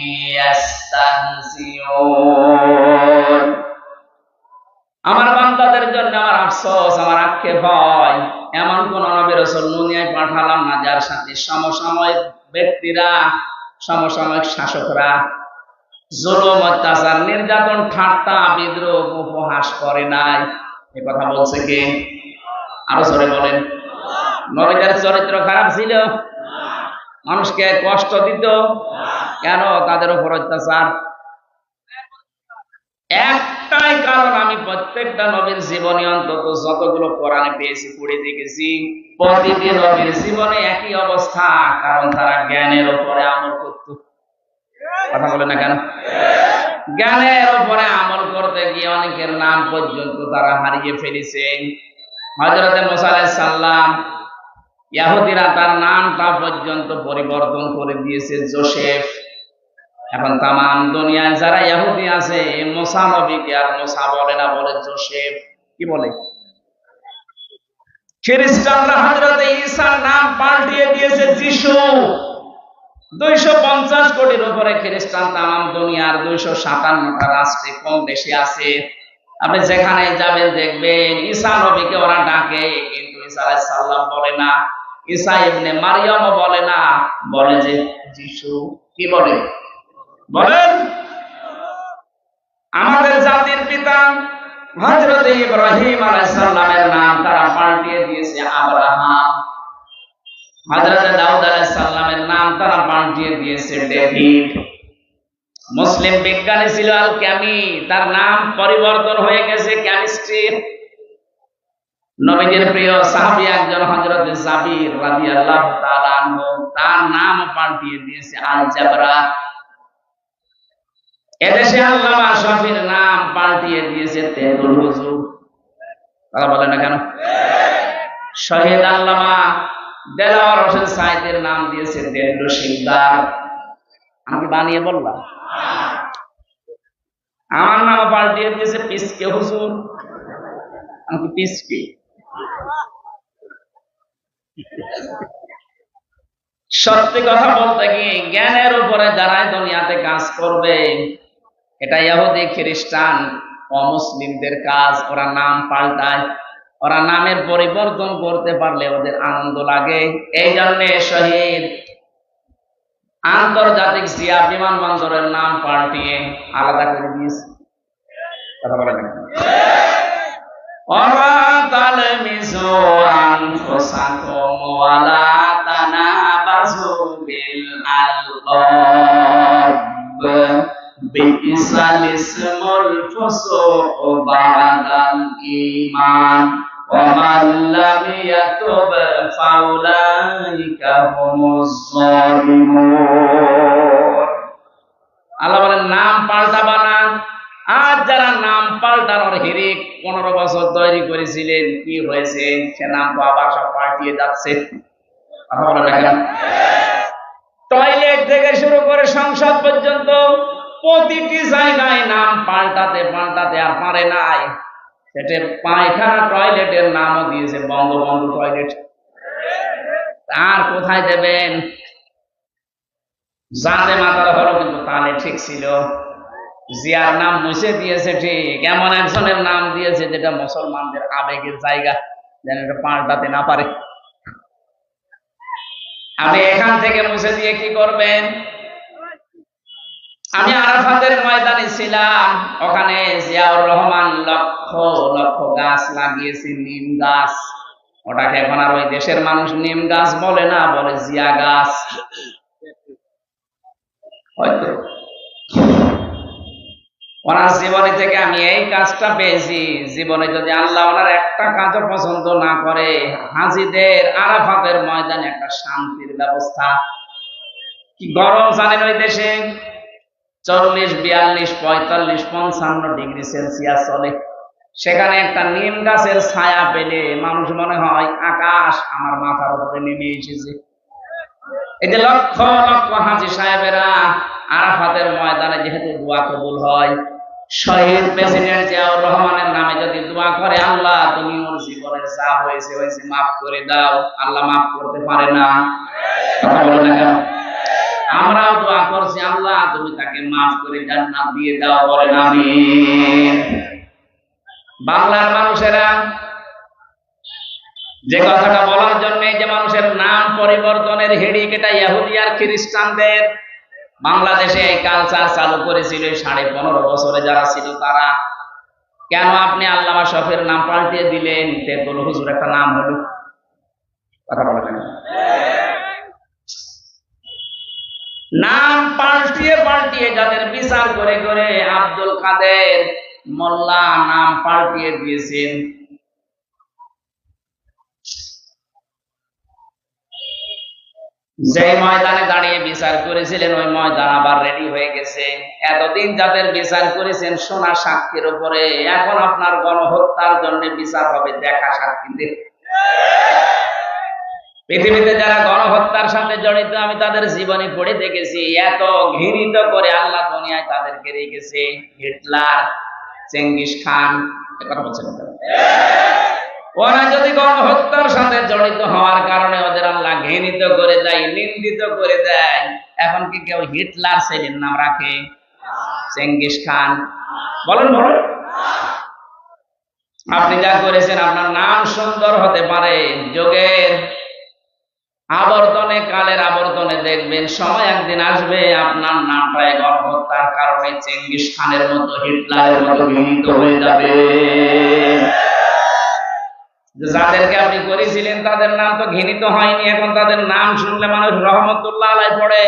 ইস্তাহজিউন। আমার বান্দাদের জন্য আমার আফসোস, আমার আক্ষেপ হয়, এমন কোন নবী রাসূল দুনিয়ায় পাঠালাম না যার সাথে সমসাময়িক ব্যক্তিরা, সমসাময়িক শাসকরা জুলুম, অত্যাচার, নির্যাতন, ঠাট্টা, বিদ্রোহ, উপহাস করে নাই। এ কথা বলছে কে? আরো জোরে বলেন। নবীদের চরিত্র খারাপ ছিল? মানুষকে কষ্ট দিত? কেন তাদের উপর অত্যাচার? একটাই কারণ, আমি প্রত্যেকটা নবীর জীবনে অন্তত যতগুলো কোরআনে পেয়েছি, পড়ে দেখেছি, প্রতিটি নবীর জীবনে একই অবস্থা, কারণ তারা জ্ঞানের উপরে আমল করত। কথা বলে না কেন? জ্ঞানের উপরে আমল করতে গিয়ে অনেকের নাম পর্যন্ত তারা হারিয়ে ফেলেছে। হযরত মুসা আলাইহিস সালাম, ইহুদিরা তার নামটা পর্যন্ত পরিবর্তন করে দিয়েছে জোসেফ। এখন তামাম দুনিয়ায় যারা ইহুদি আছে, মুসা নবীকে আর মুসা বলে না, বলে জোসেফ। কি বলে? খ্রিস্টানরা হযরত ঈসার নাম পাল্টিয়ে দিয়েছে যিশু। 250 কোটির উপরে খ্রিস্টান তামাম দুনিয়ার 257টা রাষ্ট্রে, কম বেশি আছে। আপনি যেখানে যাবেন দেখবেন ঈসা নবীকে ওরা ডাকে, কিন্তু ঈসা আলাইহিস সালাম বলে না, ঈসা ইবনে মারইয়াম বলে না, বলে যে যিশু। কি বলে? বলেন। আমাদের জাতির পিতা হযরত ইব্রাহিম আলাইহিস সালামের নাম তারা পাল্টিয়ে দিয়েছে আব্রাহাম। হযরত দাউদ আলাইহিস সালামের নাম তারা পাল্টিয়ে দিয়েছে ডেভিড। মুসলিম বিজ্ঞানী ছিল আল ক্যামি, তার নাম পরিবর্তন হয়ে গেছে কেমিস্ট্রি। নবীজির প্রিয় সাহাবী একজন হযরত জাবির রাদিয়াল্লাহু তাআলা আনহু, তার নাম পাল্টিয়ে দিয়েছে আল জাবরা। এদেশে আল্লামা শফির নাম পাল্টিয়ে দিয়েছে তেহুল হুজুর। কথা বলেন না কেন? শহীদ আল্লামা দেলাওয়ার হোসেন সাইদের নাম দিয়েছে দেন্দ্র শিকদার। আমি বানিয়ে বললাম? আমার নাম পাল্টিয়ে দিয়েছে পিসকে হুজুর। আমি পিসকে। সত্যি কথা বলতে কি, জ্ঞানের উপরে যারা দুনিয়াতে কাজ করবে, এটা ইহুদি খ্রিস্টান অমুসলিমদের কাজ। ওরা নাম পাল্টায়, ওরা নামের পরিবর্তন করতে পারলে ওদের আনন্দ লাগে। এই জন্য শহীদ আন্তর্জাতিক জিয়া বিমানবন্দরের নাম পাল্টিয়ে আলাদা করে দিয়েছে। কথা বলেন না? ওরা তালমিজু আনফুসাকুম ওয়া লা তানাবাযু বিল আলকাব বিইসাল ইসমুল ফুসুক বাদাল ঈমান ওয়া মান লাম ইয়াতুব ফাউলাইকা হুমুজ জালিমুন। আল্লাহ বলেন নাম পাল্টাবা না। আর যারা নাম পাল্টানোর হিরিক 15 বছর তৈরি করেছিলেন, কি হয়েছে? সে নাম তো আবার সব পাল্টিয়ে যাচ্ছে। টয়লেট থেকে শুরু করে সংসদ পর্যন্ত প্রতিটি জায়গায় নাম পাল্টাতে পাল্টাতে আর পারে নাই। সেটা পায়খানা টয়লেটের নামও দিয়েছে বঙ্গবন্ধু টয়লেট। আর কোথায় দেবেন? জানে মাতার হলো, কিন্তু তাহলে ঠিক ছিল। জিয়ার নাম মুছে দিয়েছে ঠিক, এমন একজনের নাম দিয়েছে যেটা মুসলমানদের আবেগের জায়গা, যেন এটা পাল্টাতে না পারে। আপনি এখান থেকে মুছে দিয়ে কি করবেন? আমি আরাফাতের ময়দানে ছিলাম, ওখানে জিয়াউর রহমান লক্ষ লক্ষ গাছ লাগিয়েছে, নিম গাছ। ওটাকে এখন আর ওই দেশের মানুষ নিম গাছ বলে না, বলে জিয়া গাছ। হয়তো ওনার জীবনে থেকে আমি এই কাজটা পেয়েছি। জীবনে যদি আল্লাহ ওনার একটা কাজও পছন্দ না করে, হাজীদের আরাফাতের ময়দানে একটা শান্তির ব্যবস্থা। কি গরম জানেন ওই দেশে? 40, 42, 45, 55 ডিগ্রি সেলসিয়াস চলে। সেখানে একটা নিম গাছের ছায়া পেলে মানুষ মনে হয় আকাশ আমার মাথার উপরে নেমে এসেছে। এই যে লক্ষ লক্ষ হাজী সাহেবেরা আরাফাতের ময়দানে যেহেতু দোয়া কবুল হয়, শহীদ প্রেসিডেন্ট জিয়াউর রহমানের নামে যদি দোয়া করে, আল্লাহ তুমি ওর জীবনে যা হয়েছে হয়েছে মাফ করে দাও, আল্লাহ মাফ করতে পারে না? কথা বলে না কেন? আমরাও দোয়া করছি, আল্লাহ তুমি তাকে মাফ করে জান্নাত দিয়ে দাও, বলেন আমিন। বাংলার মানুষেরা যে কথাটা বলার জন্য, যে মানুষের নাম পরিবর্তনের হিড়িক, এটা ইহুদি আর খ্রিস্টানদের। বাংলাদেশে এই কালচার চালু করেছিল 15.5 বছরে যারা ছিল তারা। কেন আপনি আল্লামা শফির নাম পাল্টিয়ে দিলেন? তেতুল হুজুর একটা নাম হলো। কথা বলেন। নাম পাল্টিয়ে পাল্টিয়ে যাদের বিচার করে করে আব্দুল কাদের মোল্লা নাম পাল্টিয়ে দিয়েছেন। যে ময়দানে দাঁড়িয়ে বিচার করেছিলেন ওই ময়দান আবার রেডি হয়ে গেছে। এতদিন যাদের বিচার করেছেন সোনা সাক্ষীর উপরে, এখন আপনার গণহত্যার জন্য বিচার হবে দেখা সাক্ষীদের। পৃথিবীতে যারা গণহত্যার সাথে জড়িত আমি তাদের জীবনী পড়ে দেখেছি। এত ঘৃণিত করে আল্লাহ দুনিয়ায় তাদেরকে রেখেছে। হিটলার, চেঙ্গিস খান, কথা বলছেন। ওরা যদি গণহত্যার সাথে জড়িত হওয়ার কারণে ওদের আল্লাহ ঘৃণিত করে দেয়, নিন্দিত করে দেয়, এখন কি কেউ হিটলার ছেলের নাম রাখে? Genghis Khan? বলেন বলেন। আপনি যা করেছেন আপনার নাম সুন্দর হতে পারে, যুগের আবর্তনে কালের আবর্তনে দেখবেন সময় একদিন আসবে আপনার নামটাই গণহত্যার কারণে চেঙ্গিস খানের মতো, হিটলারের মতো ঘৃণিত হয়ে যাবে। যাদেরকে আপনি করেছিলেন তাদের নাম তো ঘৃণিত হয়নি, এখন তাদের নাম শুনলে মানুষ রহমতুল্লাহ আলাই পড়ে।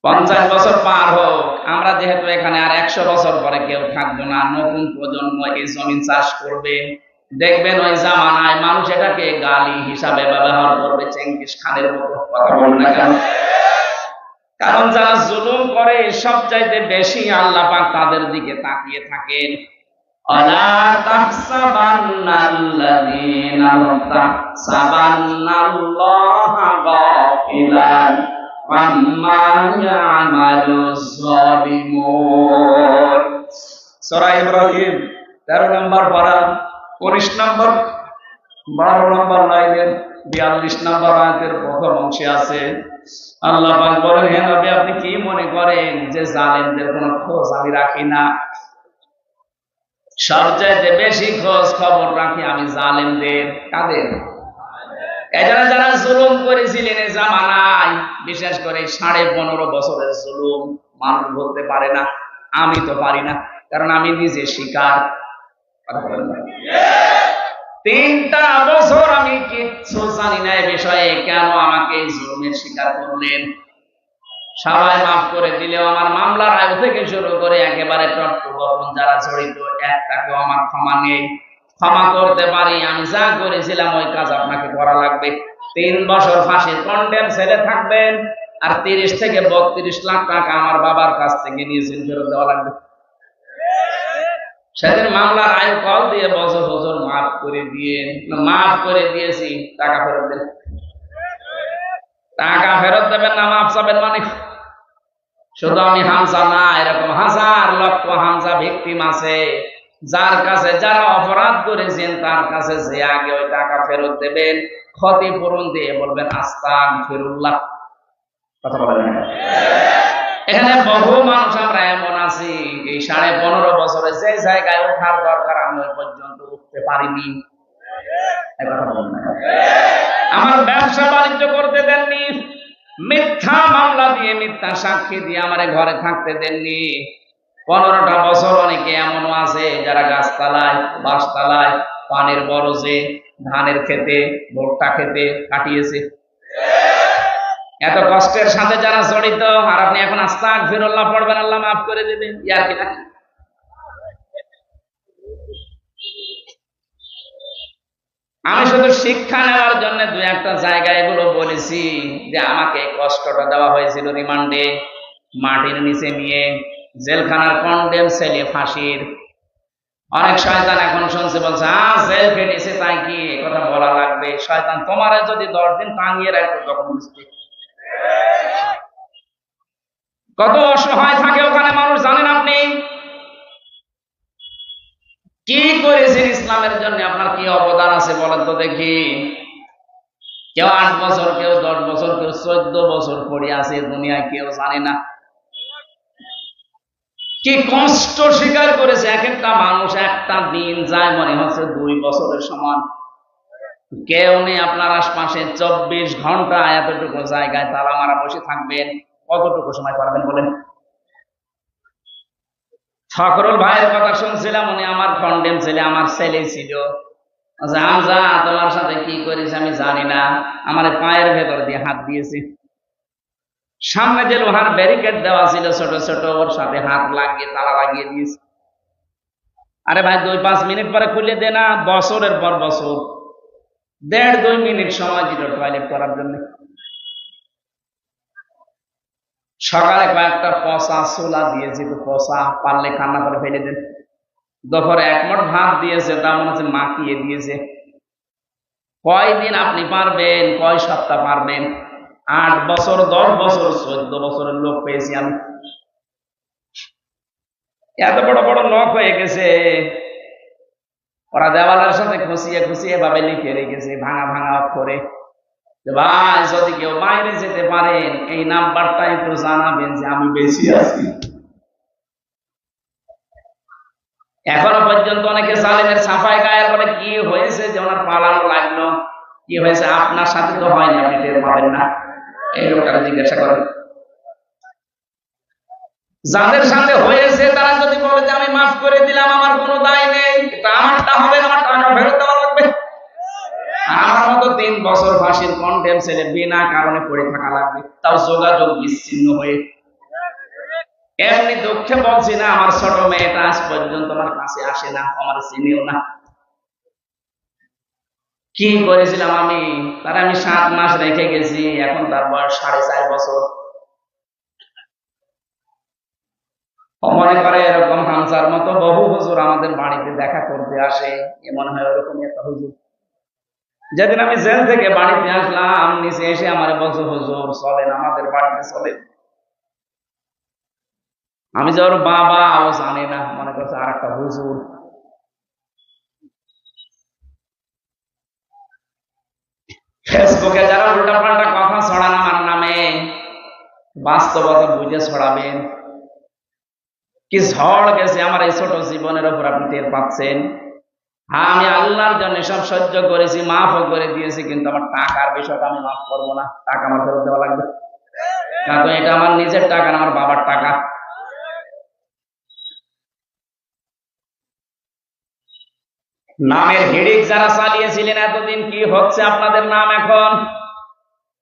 50 বছর পার হোক, আমরা যেহেতু এখানে আর 100 বছর পরে কেউ থাকবো না, নতুন প্রজন্ম এই জমিন চাষ করবে, দেখবেন ওই জামানায় মানুষ এটাকে গালি হিসাবে ব্যবহার করবে, চেঙ্গিস খানের মতো। কথা বলেন না কেন? কারণ যারা জুলুম করে সবচাইতে বেশি আল্লাহ পাক তাদের দিকে তাকিয়ে থাকেন। ألا تحسبن الذين تحسبن الله غافلا আম্মা ইয়ামালুজ যালিমুন। সূরা ইব্রাহিম 13 নম্বর পারা 19 নম্বর 12 নম্বর লাইনের 42 নম্বর আয়াতের প্রথম অংশে আছে আল্লাহ পাক বলেন, হে নবী, আপনি কি মনে করেন যে জালেমদের কোনো খোঁজ আমি রাখি না? সবচেয়ে বেশি খোঁজ খবর রাখি আমি জালেমদের। কাদের? এজন্য যারা জুলুম করেছিলেন এই জামানায়, বিশেষ করে 15.5 বছরের জুলুম মানুষ বলতে পারে না, আমি তো পারি না, কারণ আমি নিজে শিকার। কথা বলেন না? 3টা বছর আমি কিচ্ছু জানি না এ বিষয়ে, কেন আমাকে এই জুলুমের শিকার করলেন? সবাই মাফ করে দিলেও আমার মামলার আয়ু থেকে শুরু করে একেবারে টট্টগোপন যারা জড়িত, একটাকেও আমার ক্ষমা নেই। ক্ষমা করতে পারি, আমি যা করেছিলাম ওই কাজ আপনাকে করা লাগবে। 3 বছর ফাঁসির কন্ডেম ছেলে থাকবেন, আর 30 থেকে 32 লাখ টাকা আমার বাবার কাছ থেকে নিয়েছেন, ফেরত দেওয়া লাগবে। সেদিন মামলার আয়ু কল দিয়ে বছর বছর মাফ করে দিয়ে, মাফ করে দিয়েছি, টাকা ফেরত দেন। টাকা ফেরত দেবেন না, মাফ চাবেন মানে? শুধু আমি হামজা না, এরকম হাজার লক্ষ হামজা ভিকটিম আছে, যার কাছে যারা অপরাধ করেছেন তার কাছে যে আগে ওই টাকা ফেরত দেবেন, ক্ষতিপূরণ দিয়ে বলবেন আস্তাগফিরুল্লাহ। কথা বলেন না? এখানে বহু মানুষ আমরা এমন আছি, এই 15.5 বছরে যে জায়গায় ওঠার দরকার আমি ওই পর্যন্ত উঠতে পারিনি। কথা বলেন না? আমার ব্যবসা বাণিজ্য করতে দেননি, মিথ্যা মামলা দিয়ে মিথ্যা সাক্ষী দিয়ে আমারে ঘরে থাকতে দেননি। 15টা বছর অনেকে এমনও আছে যারা গাছতলায়, বাঁশতলায়, পানের বরজে, ধানের খেতে, ভুট্টা খেতে কাটিয়েছে। এত কষ্টের সাথে যারা জড়িত, আর আপনি এখন আস্তাগফিরুল্লাহ পড়বেন, আল্লাহ মাফ করে দেবেন, ইয়ার কি নাকি? আমি শুধু শিক্ষা নেওয়ার জন্য 2-1টা জায়গায় এগুলো বলেছি যে আমাকে কষ্টটা দেওয়া হয়েছিল রিমান্ডে, মাটির নিচে নিয়ে, জেলখানার কন্ডেম ছেলে ফাঁসির। অনেক শয়তান এখন শুনছে, বলছে জেল কেটেছে তাই কি কথা বলা লাগবে? শয়তান, তোমার যদি 10 দিন টাঙিয়ে রাখতো তখন বুঝতে। কত অসহায় থাকে ওখানে মানুষ, জানেন আপনি? কি করেছেন ইসলামের জন্য, আপনার কি অবদান আছে বলেন তো দেখি? কেউ 8 বছর, কেউ 10 বছর, কেউ 14 বছর পড়ে আছে দুনিয়ায়, কেউ জানে না কি কষ্ট স্বীকার করেছে। এক একটা মানুষ, একটা দিন যায় মনে হচ্ছে 2 বছরের সমান। কেউ নেই আপনার আশপাশে, 24 ঘন্টা এতটুকু জায়গায় তালা মারা বসে থাকবেন, কতটুকু সময় পারবেন বলেন? ফখরুল ভাইয়ের কথা শুনছিলাম, উনি আমার কন্ডেম ছেলে, আমার ছেলে ছিল। যা তোমার সাথে কি করেছে আমি জানি না, আমার পায়ের ভেতর দিয়ে হাত দিয়েছে। সামনে যে লোহার ব্যারিকেড দেওয়া ছিল ছোট ছোট, ওর সাথে হাত লাগিয়ে তালা লাগিয়ে দিয়েছে। আরে ভাই 2-5 মিনিট পরে খুলে দে না। বছরের পর বছর 1.5-2 মিনিট সময় দিল টয়লেট করার জন্য। সকালে কয়েকটা পচা ছোলা দিয়েছে, তো পচা, পারলে কান্না করে ফেলে দেন। দুপুরে 1 মুঠ ভাত দিয়েছে, তা মনে হচ্ছে মাখিয়ে দিয়েছে। কয়দিন আপনি পারবেন? কয় সপ্তাহ পারবেন? 8 বছর, 10 বছর, 14 বছরের লোক পেয়েছি আমি। এত বড় বড় নখ হয়ে গেছে, ওরা দেওয়ালের সাথে খুশিয়ে খুশিয়ে ভাবে লিখে রেখেছে ভাঙা ভাঙা অক্ষরে, ভাই যদি কেউ বাইরে যেতে পারেন এই নাম্বারটা একটু জানাবেন যে আমি বেশি আছি। এখনো পর্যন্ত অনেকে জালেমের সাফাই গায়ের বলে, কি হয়েছে যে ওনার পালানো লাগলো? কি হয়েছে? আপনার সাথে তো হয়নি, আপনি টের পাবেন না। এই লোকটা জিজ্ঞাসা করেন। যাদের সাথে হয়েছে তারা যদি বলে যে আমি মাফ করে দিলাম, আমার কোনো দায় নেই, এটা আমারটা হবে, আমার টাকা ফেরত দেওয়া লাগবে। আমার মতো 3 বছর ফাঁসির কন্ডেম ছেলে বিনা কারণে পড়ে থাকা লাগবে, তাও যোগাযোগ বিচ্ছিন্ন হয়ে। এমনি দুঃখে বলছি না, আমার ছোট মেয়েটা আজ পর্যন্ত আমার কাছে আসে না, আমার চিনিও না। কি করেছিলাম আমি? তার আমি 7 মাস রেখে গেছি, এখন তার বয়স 4.5 বছর। মনে করে এরকম হামসার মতো বহু হুজুর আমাদের বাড়িতে দেখা করতে আসে, এ মনে হয় ওরকমই একটা হুজুর। যেদিন আমি জেল থেকে বাড়িতে আসলাম, নিচে এসে আমার বলছে, হুজুর চলেন আমাদের বাড়িতে চলেন। আমি যে ওর বাবা ও জানি না, মনে করছে আর একটা হুজুর। ফেসবুকে যারা উল্টা পাল্টা কথা ছড়ান আমার নামে, বাস্তবতা বুঝে ছড়াবেন। কি ঝড় গেছে আমার এই ছোট জীবনের উপর, আপনি টের পাচ্ছেন। হ্যাঁ, আমি আল্লাহর জন্য সব সহ্য করেছি, মাফও করে দিয়েছি, কিন্তু আমার টাকার বিষয়টা আমি মাফ করবো না। টাকা আমার ফেরত দেওয়া লাগবে, কারণ এটা আমার নিজের টাকা না, আমার বাবার টাকা। নামের হিড়িক যারা চালিয়েছিলেন এতদিন, কি হচ্ছে আপনাদের নাম এখন?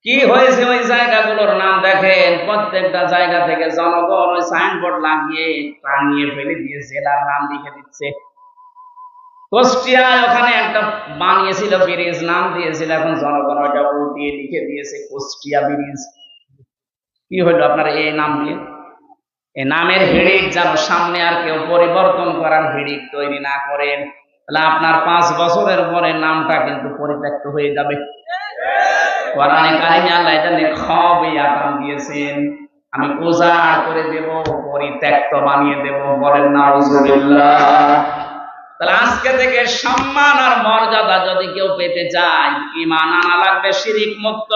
কি হয়েছে ওই জায়গাগুলোর নাম দেখেন। প্রত্যেকটা জায়গা থেকে জনগণ ওই সাইনবোর্ড লাগিয়ে টাঙিয়ে ফেলে দিয়ে জেলার নাম লিখে দিচ্ছে। কুষ্টিয়ায় ওখানে একটা বানিয়েছিল ব্রিজ, নাম দিয়েছিল, এখন জনগণ ওইটা উল্টিয়ে লিখে দিয়েছে কুষ্টিয়া ব্রিজ। কি হইলো আপনার এই নাম দিয়ে? এই নামের হিড়িক যেন সামনে আর কেউ পরিবর্তন করার হিড়িক তৈরি না করেন, তাহলে আপনার 5 বছরের পরে নামটা কিন্তু পরিত্যক্ত হয়ে যাবে। কোরআনে কারিমে আল্লাহ এটা নিখবিয়াতান দিয়েছেন, আমি উজাড় করে দেব, পরিত্যক্ত বানিয়ে দেব। বলেন নাউজুবিল্লাহ। তাহলে আজকে থেকে সম্মান আর মর্যাদা যদি কেউ পেতে চায়, ঈমান আনা লাগবে শিরিক মুক্ত।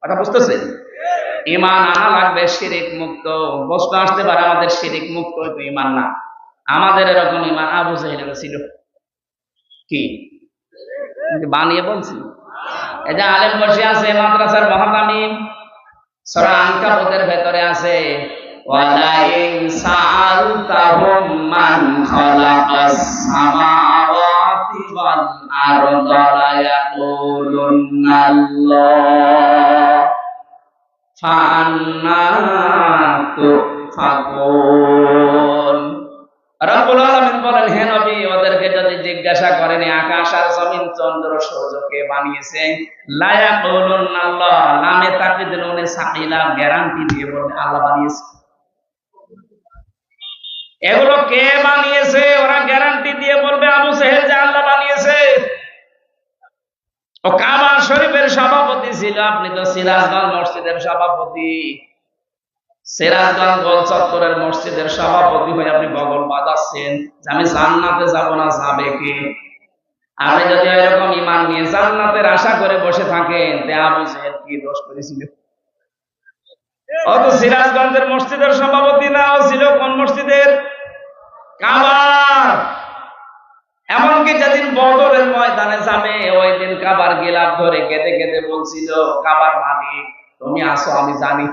কথা বুঝতেছেন? ঈমান আনা লাগবে শিরিক মুক্ত। প্রশ্ন আসতে পারে, আমাদের শিরিক মুক্ত হয়তো ঈমান না। আমাদের এরকম ঈমান আবু জাহেলের ছিল। কি বানিয়ে বলছি? এই যে আলেম বসে আছে মাদ্রাসার মহাতামিম, সূরা আনকাবুতের ভেতরে আছে, ওয়ালাইন সাআলতাহুম মান খালাকাস সামাওয়াতি ওয়াল আরদা লা ইয়াকুলুন্নাল্লাহ ফাআন্না তুফাকুন। রব্বুল আলামিন বলেন, হে নবী, ওদেরকে যদি জিজ্ঞাসা করেন আকাশ আর জমিন চন্দ্র সূর্য কে বানিয়েছে, লা ইয়াকুলুন্নাল্লাহ, নামে তাকদিরুনে সাকিলা, গ্যারান্টি দিয়ে বলবে আল্লাহ বানিয়েছে। এগুলো কে বানিয়েছে? ওরা গ্যারান্টি দিয়ে বলবে আবু জাহেল যে আল্লাহ বানিয়েছে। ও কাবা শরীফের সভাপতি ছিল, আপনি তো সিরাজগঞ্জ মসজিদের সভাপতি। সিরাজগঞ্জ গোল চত্বরের মসজিদের সভাপতি হয়ে আপনি বগল বাজাচ্ছেন যে আমি জান্নাতে যাব না, যাবে কে? আপনি যদি এরকম ঈমান নিয়ে জান্নাতের আশা করে বসে থাকেন, তে আবু জাহেল কি দোষ করেছিল? ও তো সিরাজগঞ্জের মসজিদের সভাপতি না, ও ছিল কোন মসজিদের? কাবার। এমনকি যেদিন বদরের ময়দানে যাবে, ওই দিন কাবার গিলাফ ধরে কেঁদে কেঁদে বলছিল, কাবার মালিক তুমি আসো, আমি জানি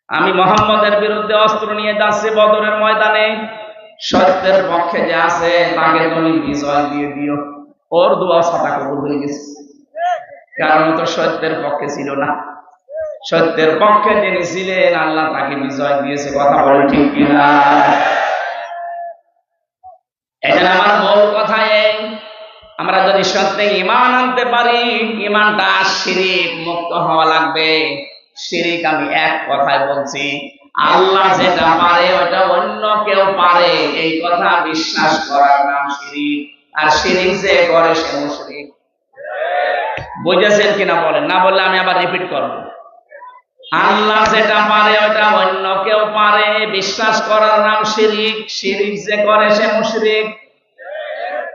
আমি মুহাম্মদের বিরুদ্ধে অস্ত্র নিয়ে যাচ্ছি বদরের ময়দানে, সত্যের পক্ষে যে আছে তাকে তুমি বিজয় দিয়ে দিও। ওর দোয়া ছাতা কবুল হয়ে গেছে, কারণ তো সত্যের পক্ষে ছিল না। সত্যের পক্ষে যিনি ছিলেন, আল্লাহ তাকে বিজয় দিয়েছে। কথা বলে ঠিক কিনা? এটা আমার মূল কথা। আমরা যদি সত্যি ঈমান আনতে পারি, ঈমানটা শিরিক মুক্ত হওয়া লাগবে। শিরিক আমি এক কথায় বলছি, আল্লাহ যেটা পারে ওটা অন্য কেউ পারে, এই কথা বিশ্বাস করার নাম শিরিক। আর শিরিক যে করে সে মুশরিক। বুঝেছেন কিনা বলেন? না বললে আমি আবার রিপিট করব। আল্লাহ যেটা পারে ওটা অন্য কেউ পারে, বিশ্বাস করার নাম শিরিক। শিরিক যে করে সে মুশরিক।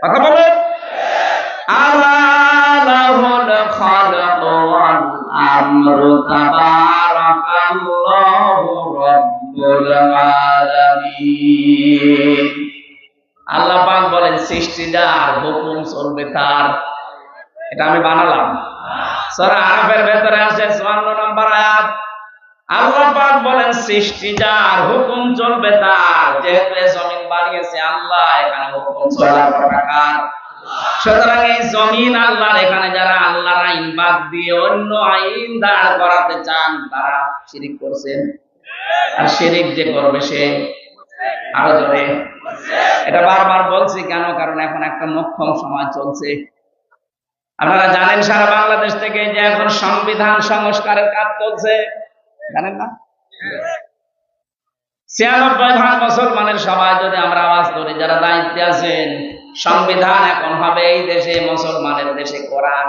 কথা বলেন। আলাহুল খালাকু ওয়াল আমরু তাবারাকাল্লাহু রাব্বুল আলামিন। আল্লাহ পাক বলেন সৃষ্টিটার হুকুম চলবে তার। এটা আমি বানালাম। সূরা আরাফের ভেতরে আছে 54 নম্বর আয়াত। আল্লাহ পাক বলেন সৃষ্টিটার হুকুম চলবে তার। যেহেতু জমিন বানিয়েছে আল্লাহ, এখানে হুকুম চলার কথা কার? সুতরাং এই জমিন আল্লাহর, এখানে যারা আল্লাহর আইন বাদ দিয়ে অন্য আইন দাঁড় করাতে চান তারা শিরিক করছেন। আর শিরিক যে করবে সে আরো জোরে। এটা বারবার বলছি কেন? কারণ এখন একটা মোক্ষম সময় চলছে। আপনারা জানেন সারা বাংলাদেশ থেকে যে এখন সংবিধান সংস্কারের কাজ চলছে, জানেন না? 96% মুসলমানের সবাই যদি আমরা আওয়াজ করি, যারা দায়িত্বে আছেন, সংবিধান এখন হবে এই দেশে মুসলমানের দেশে কোরআন।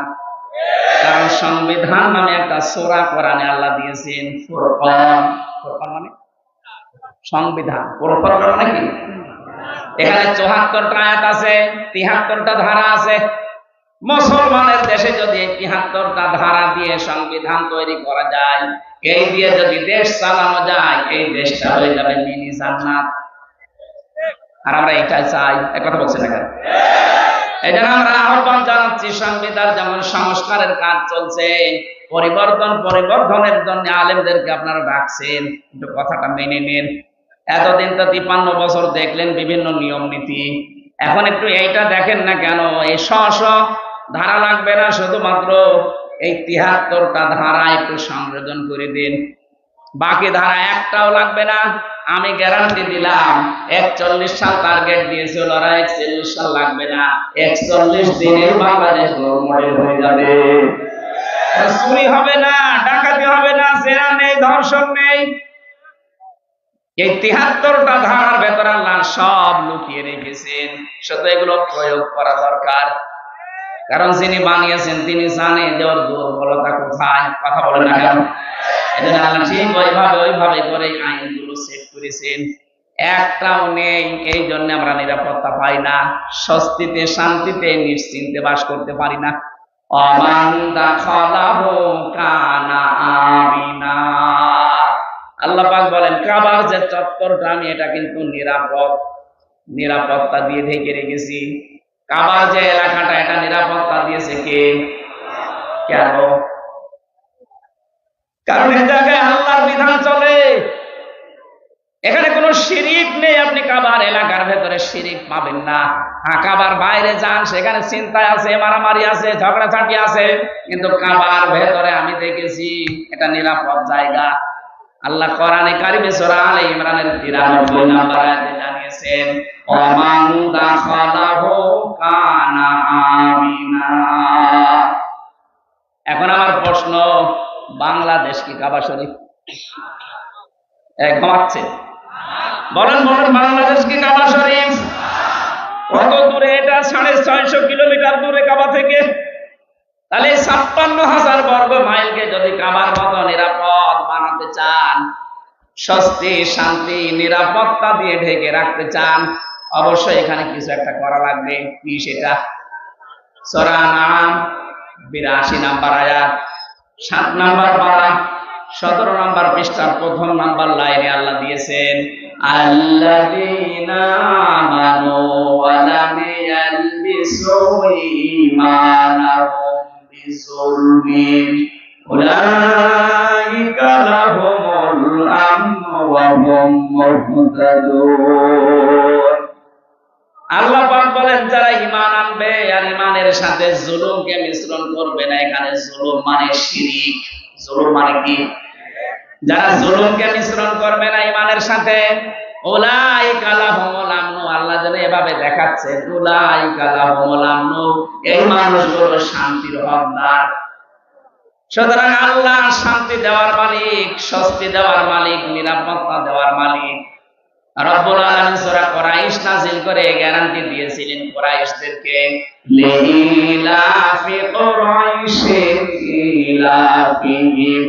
কারণ সংবিধান নামে একটা সূরা কোরআনে আল্লাহ দিয়েছেন, ফুরকান। ফুরকান মানে সংবিধান, ফুরকান মানে কি? এখানে 74টা আয়াত আছে, 73টা ধারা আছে। মুসলমানের দেশে যদি 73টা ধারা দিয়ে সংবিধান তৈরি করা যায়, এই দিয়ে যদি দেশ চালানো যায়, এই দেশটা হয়ে যাবে মিনি জান্নাত। আর আমরা এটাই চাই। এক কথা বলছি না কেন? এই জন্য আমরা আহ্বান জানাচ্ছি, সংবিধান যেমন সংস্কারের কাজ চলছে, পরিবর্ধনের জন্য আলেমদেরকে আপনারা ডাকছেন, একটু কথাটা মেনে নিন। এতদিন তো 53 বছর দেখলেন বিভিন্ন নিয়ম নীতি, এখন একটু এইটা দেখেন না কেন? এই ধারা লাগবে না, শুধুমাত্র এই 73টা ধারা একটু সংযোজন করে দিন। বাকি ধারা একটাও লাগবে না। আমি গ্যারান্টি দিলাম, 41 সাল টার্গেট দিয়েছিল, ওরা 41 সাল লাগবে না, 41 দিনের বাংলাদেশ মডেল হয়ে যাবে। চুরি হবে না, ডাকাতি হবে না, জেনা নেই, ধর্ষণ নেই। এই 73টা ধারার ভেতরে আল্লাহ সব লুকিয়ে রেখেছেন, শুধু এগুলো প্রয়োগ করা দরকার। কারণ যিনি বানিয়েছেন তিনি জানেন যে ওর দুর্বলতা কোথায়। কথা বলেন না কেন? এজন্য আল্লাহ ঠিক ওইভাবে করে আইনগুলো সেট করেছেন, একটাও নেই। এই জন্য আমরা নিরাপত্তা পাই না, স্বস্তিতে শান্তিতে নিশ্চিন্তে বাস করতে পারি না। অমান দাখালাহু কানা আমিনা। আল্লাহ পাক বলেন, কাবার যে চত্বরটা, আমি এটা কিন্তু নিরাপত্তা দিয়ে ঢেকে রেখেছি। কাবার যে এলাকাটা, এটা নিরাপত্তা দিয়েছে কে? কেন? কারণ এই জায়গায় আল্লাহর বিধান চলে, এখানে কোনো শিরিক নেই। আপনি কাবার এলাকার ভেতরে শিরিক পাবেন না। কাবার বাইরে যান, সেখানে চিন্তায় আছে, মারামারি আছে, ঝগড়াঝাটি আছে, কিন্তু কাবার ভেতরে আমি দেখেছি এটা নিরাপদ জায়গা। আল্লাহ কোরআনে কারিমে সূরা আলে ইমরানের 93 নম্বর আয়াতে জানিয়েছেন, ওমান দাখালাহু কানা আমিনা। এখন আমার প্রশ্ন, বাংলাদেশ কি কাবা শরীফ? ঘুমাচ্ছে? বলেন বাংলাদেশ কি কাবা শরীফ? কত দূরে এটা? 650 কিলোমিটার দূরে কাবা থেকে। তাহলে 56,000 বর্গ মাইলকে যদি কাবার মতো নিরাপদ বানাতে চান, স্বস্তি শান্তি নিরাপত্তা দিয়ে ঢেকে রাখতে চান, অবশ্যই এখানে কিছু একটা করা লাগবে। কি সেটা? সূরা আনআম 82 নম্বর আয়াত, 7 নম্বর পারা, 17 নম্বর পৃষ্ঠার 1ম নম্বর লাইনে আল্লাহ দিয়েছেন, আল্লাযীনা আমানু ওয়া লাম ইয়ালবিসু ঈমানাহুম বিযুলমিন উলাইকা লাহুমুল আমনু ওয়া হুম মুহতাদুন। আল্লাহ পাক বলেন, যারা ঈমান আনবে আর ঈমানের সাথে জুলুমকে মিশ্রণ করবে না। এখানে জুলুম মানে শিরিক। জুলুম মানে কি? যারা জুলুমকে মিশ্রণ করবে না ঈমানের সাথে, উলাইকা লাহুমুল আমনু। আল্লাহ যেন এভাবে দেখাচ্ছেন, উলাইকা লাহুমুল আমনু, এই মানুষগুলো শান্তির হকদার। সুতরাং আল্লাহ শান্তি দেওয়ার মালিক, স্বস্তি দেওয়ার মালিক, নিরাপত্তা দেওয়ার মালিক। রব্বুল আলামিন সূরা কুরাইশ নাযিল করে গ্যারান্টি দিয়েছিলেন কুরাইশদেরকে, লিলাফি কুরাইশিন ইলাফিহিম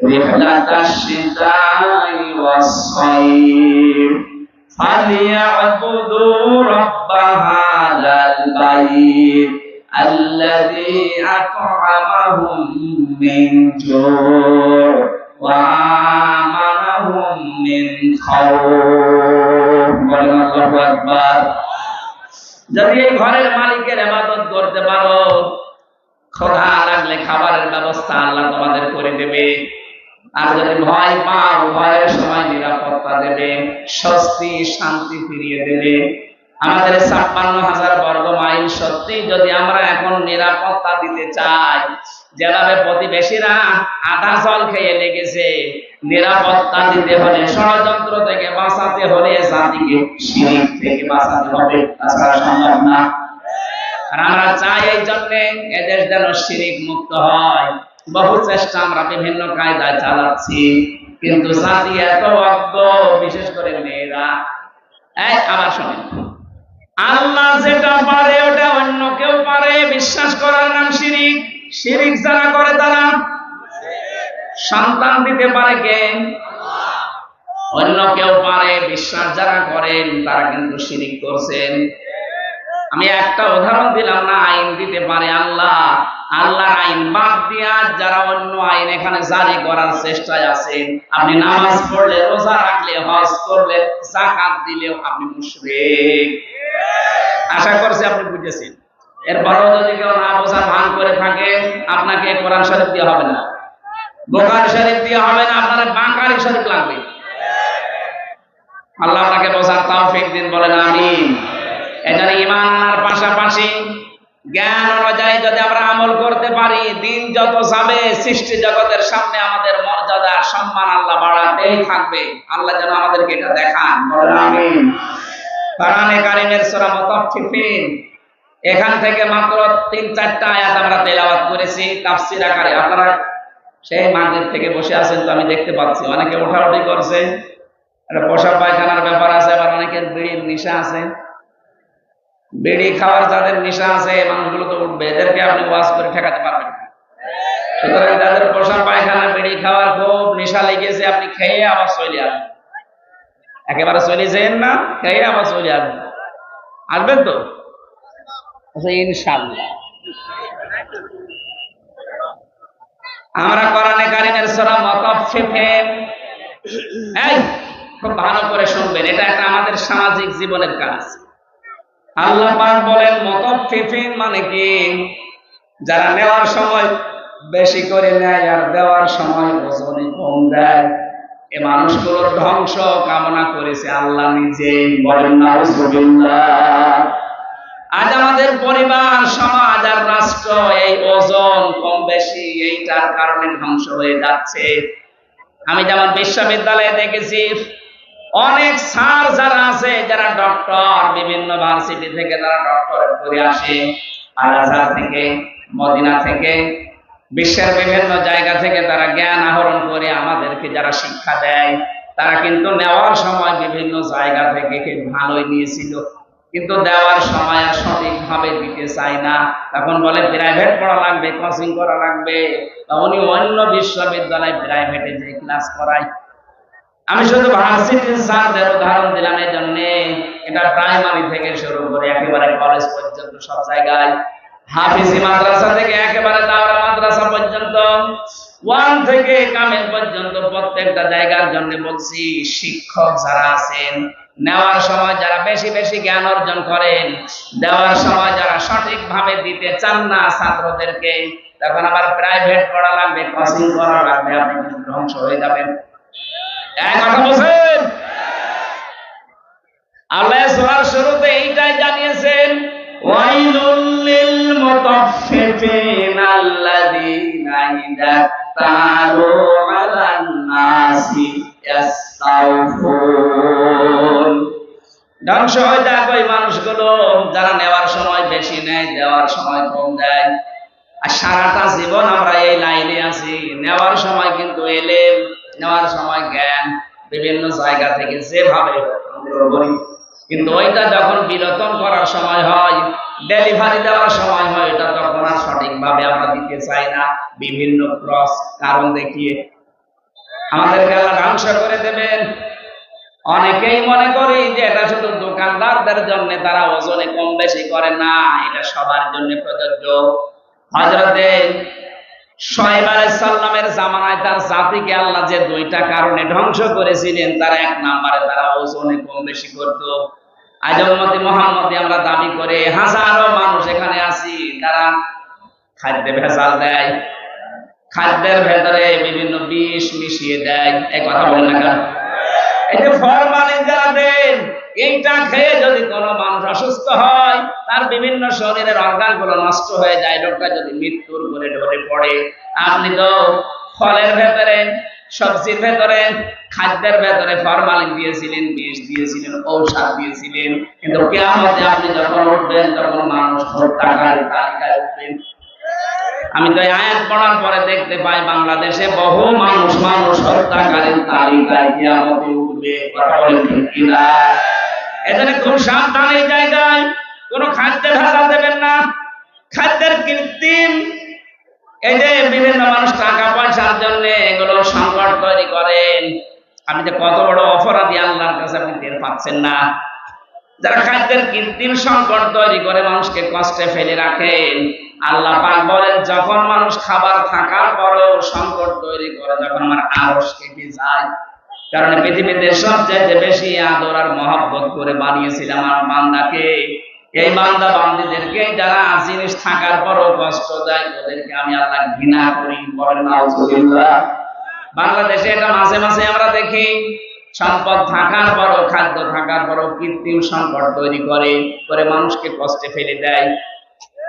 রিহলাতাশ শিতাই ওয়াস সাইফ ফালিয়াবুদু রাব্ব হাযাল বাইত আল্লাযী আত'আমাহুম মিন জু' ওয়া আমানাহুম মিন খাউফ। বলেন আল্লাহু আকবার। যদি এই ঘরের মালিকের ইবাদত করতে পারো, ক্ষুধা লাগলে খাবারের ব্যবস্থা আল্লাহ তোমাদের করে দেবে। আর যদি ভয় পাও, ভয়ের সময় নিরাপত্তা দেবে, স্বস্তি শান্তি ফিরিয়ে দেবে। আমাদের 56,000 বর্গ মাইল সত্যি যদি আমরা এখন নিরাপত্তা দিতে চাই, যেভাবে প্রতিবেশীরা আধা জল খেয়ে লেগেছে, নিরাপত্তা দিতে হলে, ষড়যন্ত্র থেকে বাঁচাতে হলে জাতিকে শিরিক থেকে বাঁচাতে হবে, তাছাড়া সম্ভব না। আর আমরা চাই এই জন্যে এদেশ যেন শিরিক মুক্ত হয়। বহু চেষ্টা আমরা বিভিন্ন কায়দায় চালাচ্ছি, কিন্তু জাতি এত অজ্ঞ, বিশেষ করে মেয়েরা। আবার শোনেন, আল্লাহ যেটা পারে ওটা অন্য কেউ পারে, বিশ্বাস করার নাম শিরিক। শিরিক যারা করে তারা সন্তান দিতে পারে কে? অন্য কেউ পারে। বিশ্বাস যারা করেন তারা কিন্তু শিরিক করছেন। আমি একটা উদাহরণ দিলাম না, আইন দিতে পারে আল্লাহ। আল্লাহর আইন বাদ দিয়া যারা অন্য আইন এখানে জারি করার চেষ্টায় আছেন, আপনি নামাজ পড়লে, রোজা রাখলে, হজ করলে, যাকাত দিলেও আপনি মুশরিক। আশা করছি আপনি বুঝেছেন। এরপরও যদি কেউ না বোঝার ভান করে থাকে, আপনাকে কোরআন শরীফ দিয়ে হবে না, বুখারী শরীফ দিয়ে হবে না, আপনার বাকারি শরীফ লাগবে। আল্লাহ আপনাকে বোঝার তৌফিক দিন, বলেন আমিন। এজন্য ঈমান আনার পাশাপাশি জ্ঞান অনুযায়ী যদি আমরা আমল করতে পারি, দিন যত যাবে সৃষ্টি জগতের সামনে আমাদের মর্যাদা, সম্মান আল্লাহ বাড়াতেই থাকবে। আল্লাহ যেন আমাদেরকে এটা দেখান, বলেন আমিন। কোরআনে কারীমের সূরা মুতাফফিফিন, এখান থেকে মাত্র ৩-৪টা আয়াত আমরা তেলাওয়াত করেছি তাফসীর আকারে। আপনারা সেই মাগরিব থেকে বসে আছেন তো, আমি দেখতে পাচ্ছি অনেকে ওঠাউঠি করছে। একটা পেশাব পায়খানার ব্যাপার আছে, আবার অনেকের বিড়ির নেশা আছে। বিড়ি খাওয়ার যাদের নেশা আছে, মানুষগুলো তো উঠবে, এদেরকে আপনি ওয়াজ করে ঠেকাতে পারবেন না। সুতরাং যাদের পেশাব পায়খানা, বিড়ি খাওয়ার খুব নেশা লেগেছে, আপনি খেয়ে আবার চলে আসবেন। একেবারে চলে যান না, খেয়ে আবার চলে আসবেন। আসবেন তো? আচ্ছা, ইনশাআল্লাহ। আমরা কোরআনে কারীমের সূরা মুতাফফিফিন, খুব ভালো করে শুনবেন, এটা একটা আমাদের সামাজিক জীবনের কাজ। আল্লাহ পাক বলেন মুতাফফিফিন মানে কি? যারা নেওয়ার সময় বেশি করে নেয় আর দেওয়ার সময় ওজনে কম দেয়, এই মানুষগুলোর ধ্বংস কামনা করেছে আল্লাহ নিজে, বলেন নাউজুবিল্লাহ। আজ আমাদের পরিবার, সমাজ আর রাষ্ট্র এই ওজন কম বেশি এইটার কারণে ধ্বংস হয়ে যাচ্ছে। আমি যেমন বিশ্ববিদ্যালয়ে দেখেছি অনেক স্যার যারা আছে, যারা ডক্টর, বিভিন্ন ভার্সিটি থেকে তারা ডক্টরেট করে আসে, আল আজহার থেকে, মদিনা থেকে, বিশ্বের বিভিন্ন জায়গা থেকে তারা জ্ঞান আহরণ করে আমাদেরকে যারা শিক্ষা দেয়, তারা কিন্তু নেওয়ার সময় বিভিন্ন জায়গা থেকে ভালোই নিয়েছিল, কিন্তু দেওয়ার সময় আর সঠিকভাবে দিতে চায় না। তখন বলে প্রাইভেট পড়া লাগবে, কোচিং করা লাগবে, উনি অন্য বিশ্ববিদ্যালয় প্রাইভেটে যে ক্লাস করায়। আমি শুধু ভার্সিটির স্যারদের উদাহরণ দিলাম এই জন্যে, এটা প্রাইমারি থেকে শুরু করে একেবারে কলেজ পর্যন্ত সব জায়গায়, হাফিজি মাদ্রাসা থেকে একেবারে দাওরা মাদ্রাসা পর্যন্ত, 1 থেকে কামেল পর্যন্ত প্রত্যেকটা জায়গার জন্য বলছি, শিক্ষক যারা আছেন, নেওয়ার সময় যারা বেশি বেশি জ্ঞান অর্জন করেন, দেওয়ার সময় যারা সঠিকভাবে দিতে চান না ছাত্রদেরকে, তখন আবার প্রাইভেট পড়া লাগবে, কোচিং করা লাগবে, আপনি কিন্তু ধ্বংস হয়ে যাবেন। এক কথা বলছেন। আল্লাহ সূরার শুরুতে এইটাই জানিয়েছেন, ওয়াইলুল লিল মুতাফফিফিন আল্লাযীনা ইযা তালু আলান নাসি ইস্তাওফুন। ধ্বংস হয়ে যায় ওই মানুষগুলো যারা নেওয়ার সময় বেশি নেয়, দেওয়ার সময় কম দেয়। আর সারাটা জীবন আমরা এই লাইনে আছি, নেওয়ার সময় কিন্তু এলেম, নেওয়ার সময় জ্ঞান, বিভিন্ন জায়গা থেকে যেভাবে করি, কিন্তু ওইটা যখন বিলোপন করার সময় হয়, ডেলিভারি দেওয়ার সময় হয়, এটা তখন আর সঠিকভাবে আমরা দিতে চাই না, বিভিন্ন ক্রস কারণ দেখিয়ে আমাদেরকে আল্লাহ ধ্বংস করে দেবেন। অনেকেই মনে করি যে এটা শুধু দোকানদারদের জন্য, তারা ওজনে কম বেশি করে না, এটা সবার জন্য প্রযোজ্য। হযরতে শুআয়ব আলাইহিস সালামের জামানায় তার জাতিকে আল্লাহ যে 2টা কারণে ধ্বংস করেছিলেন, তার 1 নম্বরে তারা ওজনে কম বেশি করত। আজ উম্মতে মুহাম্মদী আমরা দাবি করে হাজারো মানুষ এখানে আছি, তারা খাদ্যে ভেজাল দেয়, খাদ্যের ভেতরে বিভিন্ন বিষ মিশিয়ে দেয়। এই কথা বলেন না কেন? এই যে ফরমালিন যারা দেন, এইটা খেয়ে যদি কোনো মানুষ অসুস্থ হয়, তার বিভিন্ন শরীরের অর্গানগুলো নষ্ট হয়ে যায়, লোকটা যদি মৃত্যুর করে ঢলে পড়ে। আপনি তো ফলের ভেতরে, সবজির ভেতরে, খাদ্যের ভেতরে ফরমালিন দিয়েছিলেন, বিষ দিয়েছিলেন, ঔষধ দিয়েছিলেন, কিন্তু কিয়ামতে আপনি যখন উঠবেন তখন মানুষ হত্যাকারীর তালিকায় উঠবেন। আমি তো এই আয়াত পড়ার পরে দেখতে পাই বাংলাদেশে বহু মানুষ হত্যাকারীর তালিকায় কিয়ামতে উঠবে। কথা বলেন ঠিক কিনা? এজন্য খুব সাবধান এই জায়গায়, কোনো খাদ্যে ভেজাল দেবেন না। খাদ্যের কৃত্রিম এই যে বিভিন্ন মানুষ টাকা পয়সার জন্য এগুলো সংকট তৈরি করেন। আপনি যে কত বড় অপরাধী আল্লাহর কাছে আপনি টের পাচ্ছেন না। যারা খাদ্যের কৃত্রিম সংকট তৈরি করে মানুষকে কষ্টে ফেলে রাখেন, আল্লাহ পাক বলেন যখন মানুষ খাবার থাকার পরেও সংকট তৈরি করে, যখন আমার আরশ কেটে যায়। কারণ পৃথিবীতে সবচেয়ে বেশি আদর আর মহব্বত করে বানিয়েছিলাম আমার বান্দাকে। এই বান্দা বান্দীদেরকে যারা জিনিস থাকার পরও কষ্ট দেয়, ওদেরকে আমি আল্লাহ ঘৃণা করি। বলেন নাউজুবিল্লাহ। বাংলাদেশে এটা মাঝে মাঝে আমরা দেখি, সম্পদ থাকার পরও, খাদ্য থাকার পরও কৃত্রিম সংকট তৈরি করে মানুষকে কষ্টে ফেলে দেয়।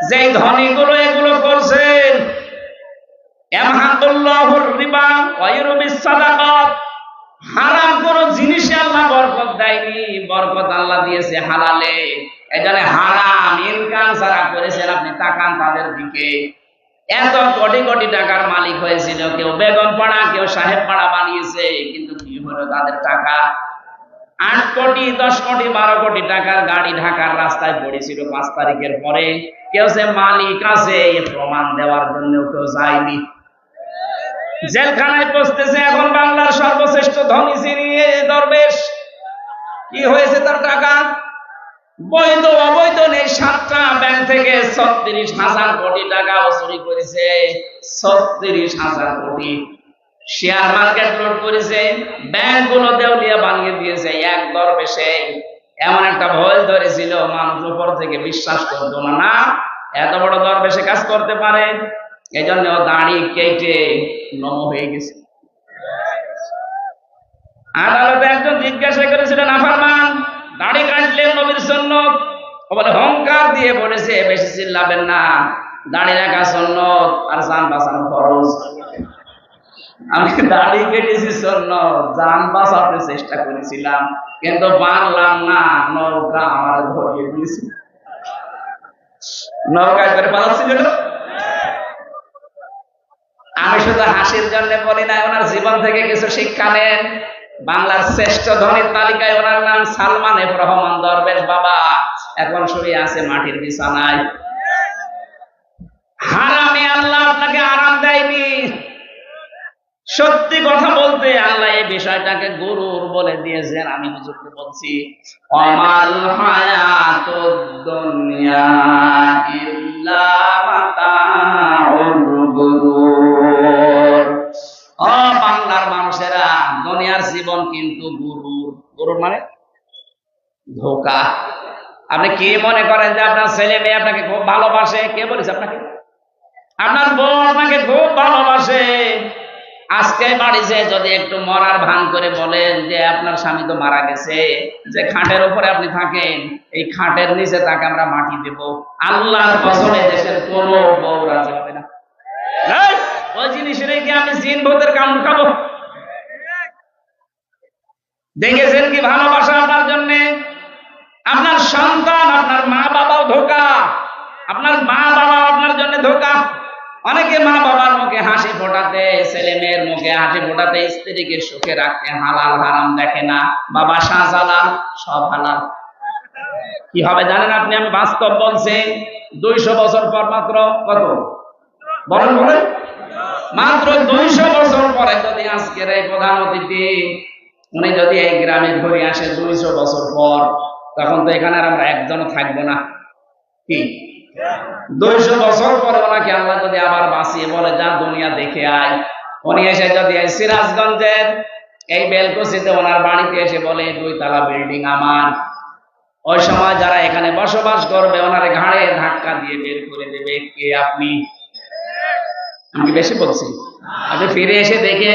যেই ধনীগুলো এগুলো করছেন, ইয়ামহাকুল্লাহুর রিবা ওয়া ইউরবিস সাদাকাত, হারাম কোন জিনিসে আল্লাহ বরকত দেয়নি, বরকত আল্লাহ দিয়েছে হালালে। এজন্য হারাম ইনকাম যারা করেছেন, আপনি তাকান তাদের দিকে। এত কোটি কোটি টাকার মালিক হয়েছিল, কেউ বেগম পাড়া, কেউ সাহেব পাড়া বানিয়েছে, কিন্তু কি হলো তাদের টাকা? 8 কোটি 10 কোটি 12 কোটি টাকার গাড়ি ঢাকার রাস্তায় পড়েছিল 5 তারিখের পরে। কেউ যে মালিক আছে এই প্রমাণ দেওয়ার জন্য কেউ যায়নি। জেলখানায় পৌঁছতেছে এখন বাংলার সর্বশ্রেষ্ঠ ধনী শ্রেণী দরবেশ। কি হয়েছে তার টাকা? বৈধ অবৈধ নেই, 7টা ব্যাংক থেকে 36,000 কোটি টাকা চুরি করেছে। 36,000 কোটি। শেয়ার মার্কেট লুট করেছে, ব্যাংকগুলো দেউলিয়া বানিয়ে দিয়েছে। এক দরবেশে এমন একটা ভয় ধরেছিল, মানুষ উপর থেকে বিশ্বাস করতো না এত বড় দরবেশে কাজ করতে পারে। এই জন্য দাড়ি কেটে নম হয়ে গেছে। আদালতে একজন জিজ্ঞাসা করেছিলেন, নাফরমান দাড়ি কাটলেন নবীর সুন্নত, ও বলে হংকার দিয়ে বলেছে বেশি চিল্লাবেন না, দাড়ি রাখা সুন্নত আর জান বাঁচানো ফরজ। আমি দাড়ি কেটেছি সুন্নত, জান বাঁচাতে চেষ্টা করেছিলাম, কিন্তু পারলাম না, নৌকা আমার ধরিয়ে দিয়েছে। নৌকায় করে পালাচ্ছিল। আমি শুধু হাসির জন্য বলি না, ওনার জীবন থেকে কিছু শিক্ষা নেন। বাংলার শ্রেষ্ঠ ধনীর তালিকায় ওনার নাম সালমান এফ রহমান দরবেশ বাবা। এখন শুয়ে আছে মাটির বিছানায়। হারামে আল্লাহ আপনাকে আরাম দেয়নি। সত্যি কথা বলতে আল্লাহ এই বিষয়টাকে গুরুর বলে দিয়েছেন। আমি হুজুরকে বলছি, আমাল হায়াতুদ দুনিয়া ইল্লা মাতাউল গুরুর। ও বাংলার মানুষেরা, দুনিয়ার জীবন কিন্তু গুরুর। গুরুর মানে ধোঁকা। আপনি কি মনে করেন যে আপনার ছেলে মেয়ে আপনাকে খুব ভালোবাসে? কে বলেছে আপনাকে? আপনার বউ আপনাকে খুব ভালোবাসে। আজকে বাড়িতে যদি একটু মরার ভান করে বলেন যে আপনার স্বামী তো মারা গেছে, যে খাটের উপরে আপনি থাকেন, এই খাটের নিচে তাকে আমরা মাটি দেব, আল্লাহর কসমে দেশের কোন বউ রাজি হবে না। ওই জিনিসের কি আমি জিন ভূতের কামড় খাবো? দেখেছেন কি ভালোবাসা আপনার জন্য? আপনার সন্তান, আপনার মা বাবাও ধোঁকা, আপনার মা বাবা আপনার জন্য ধোঁকা। অনেকে মা বাবার মুখে হাসি ফোটাতে, ছেলে মেয়ের মুখে হাসি ফোটাতে, স্ত্রীকে সুখে রাখতে হালাল হারাম দেখে না। বাবা শাহজালাল, সব হালাল। কি হবে জানেন আপনি? আমি বাস্তব বলছি। 200 বছর পর, মাত্র কত বলেন বলেন, মাত্র 200 বছর পরে যদি আজকের এই প্রধান অতিথি উনি যদি এই গ্রামে ঘুরে আসে 200 বছর পর, তখন তো এখানে আর আমরা একজনও থাকবো না। কি 200 বছর পরে ওনাকে আল্লাহ যদি আবার বাঁচিয়ে বলে যা দুনিয়া দেখে আয়, উনি এসে যদি এই সিরাজগঞ্জের এই বেলকুচিতে ওনার বাড়িতে এসে বলে 2 তলা বিল্ডিং আমার, ওই সময় যারা এখানে বসবাস করবে ওনার ঘাড়ে ধাক্কা দিয়ে বের করে দেবে, কে আপনি? আমি বেশি বলছি? আপনি ফিরে এসে দেখে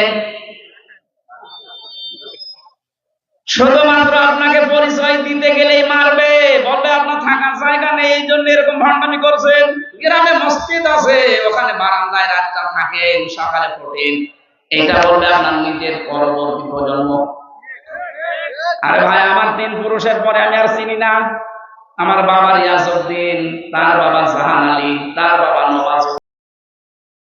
শুধুমাত্র আপনাকে পরিচয় দিতে গেলেই মারবে, বলবে আপনার থাকার জায়গা নেই, এই জন্য এরকম ভান্ডামি করছেন। গ্রামে মসজিদ আছে, ওখানে বারান্দায় রাতটা থাকেন, সকালে ফোটেন, এটা বলবে আপনার নিজের পরবর্তী প্রজন্ম। আরে ভাই, আমার 3 পুরুষের পরে আমি আর চিনি না। আমার বাবা রিয়াজউদ্দিন, তার বাবা জাহান আলী, তার বাবা নওয়াজ।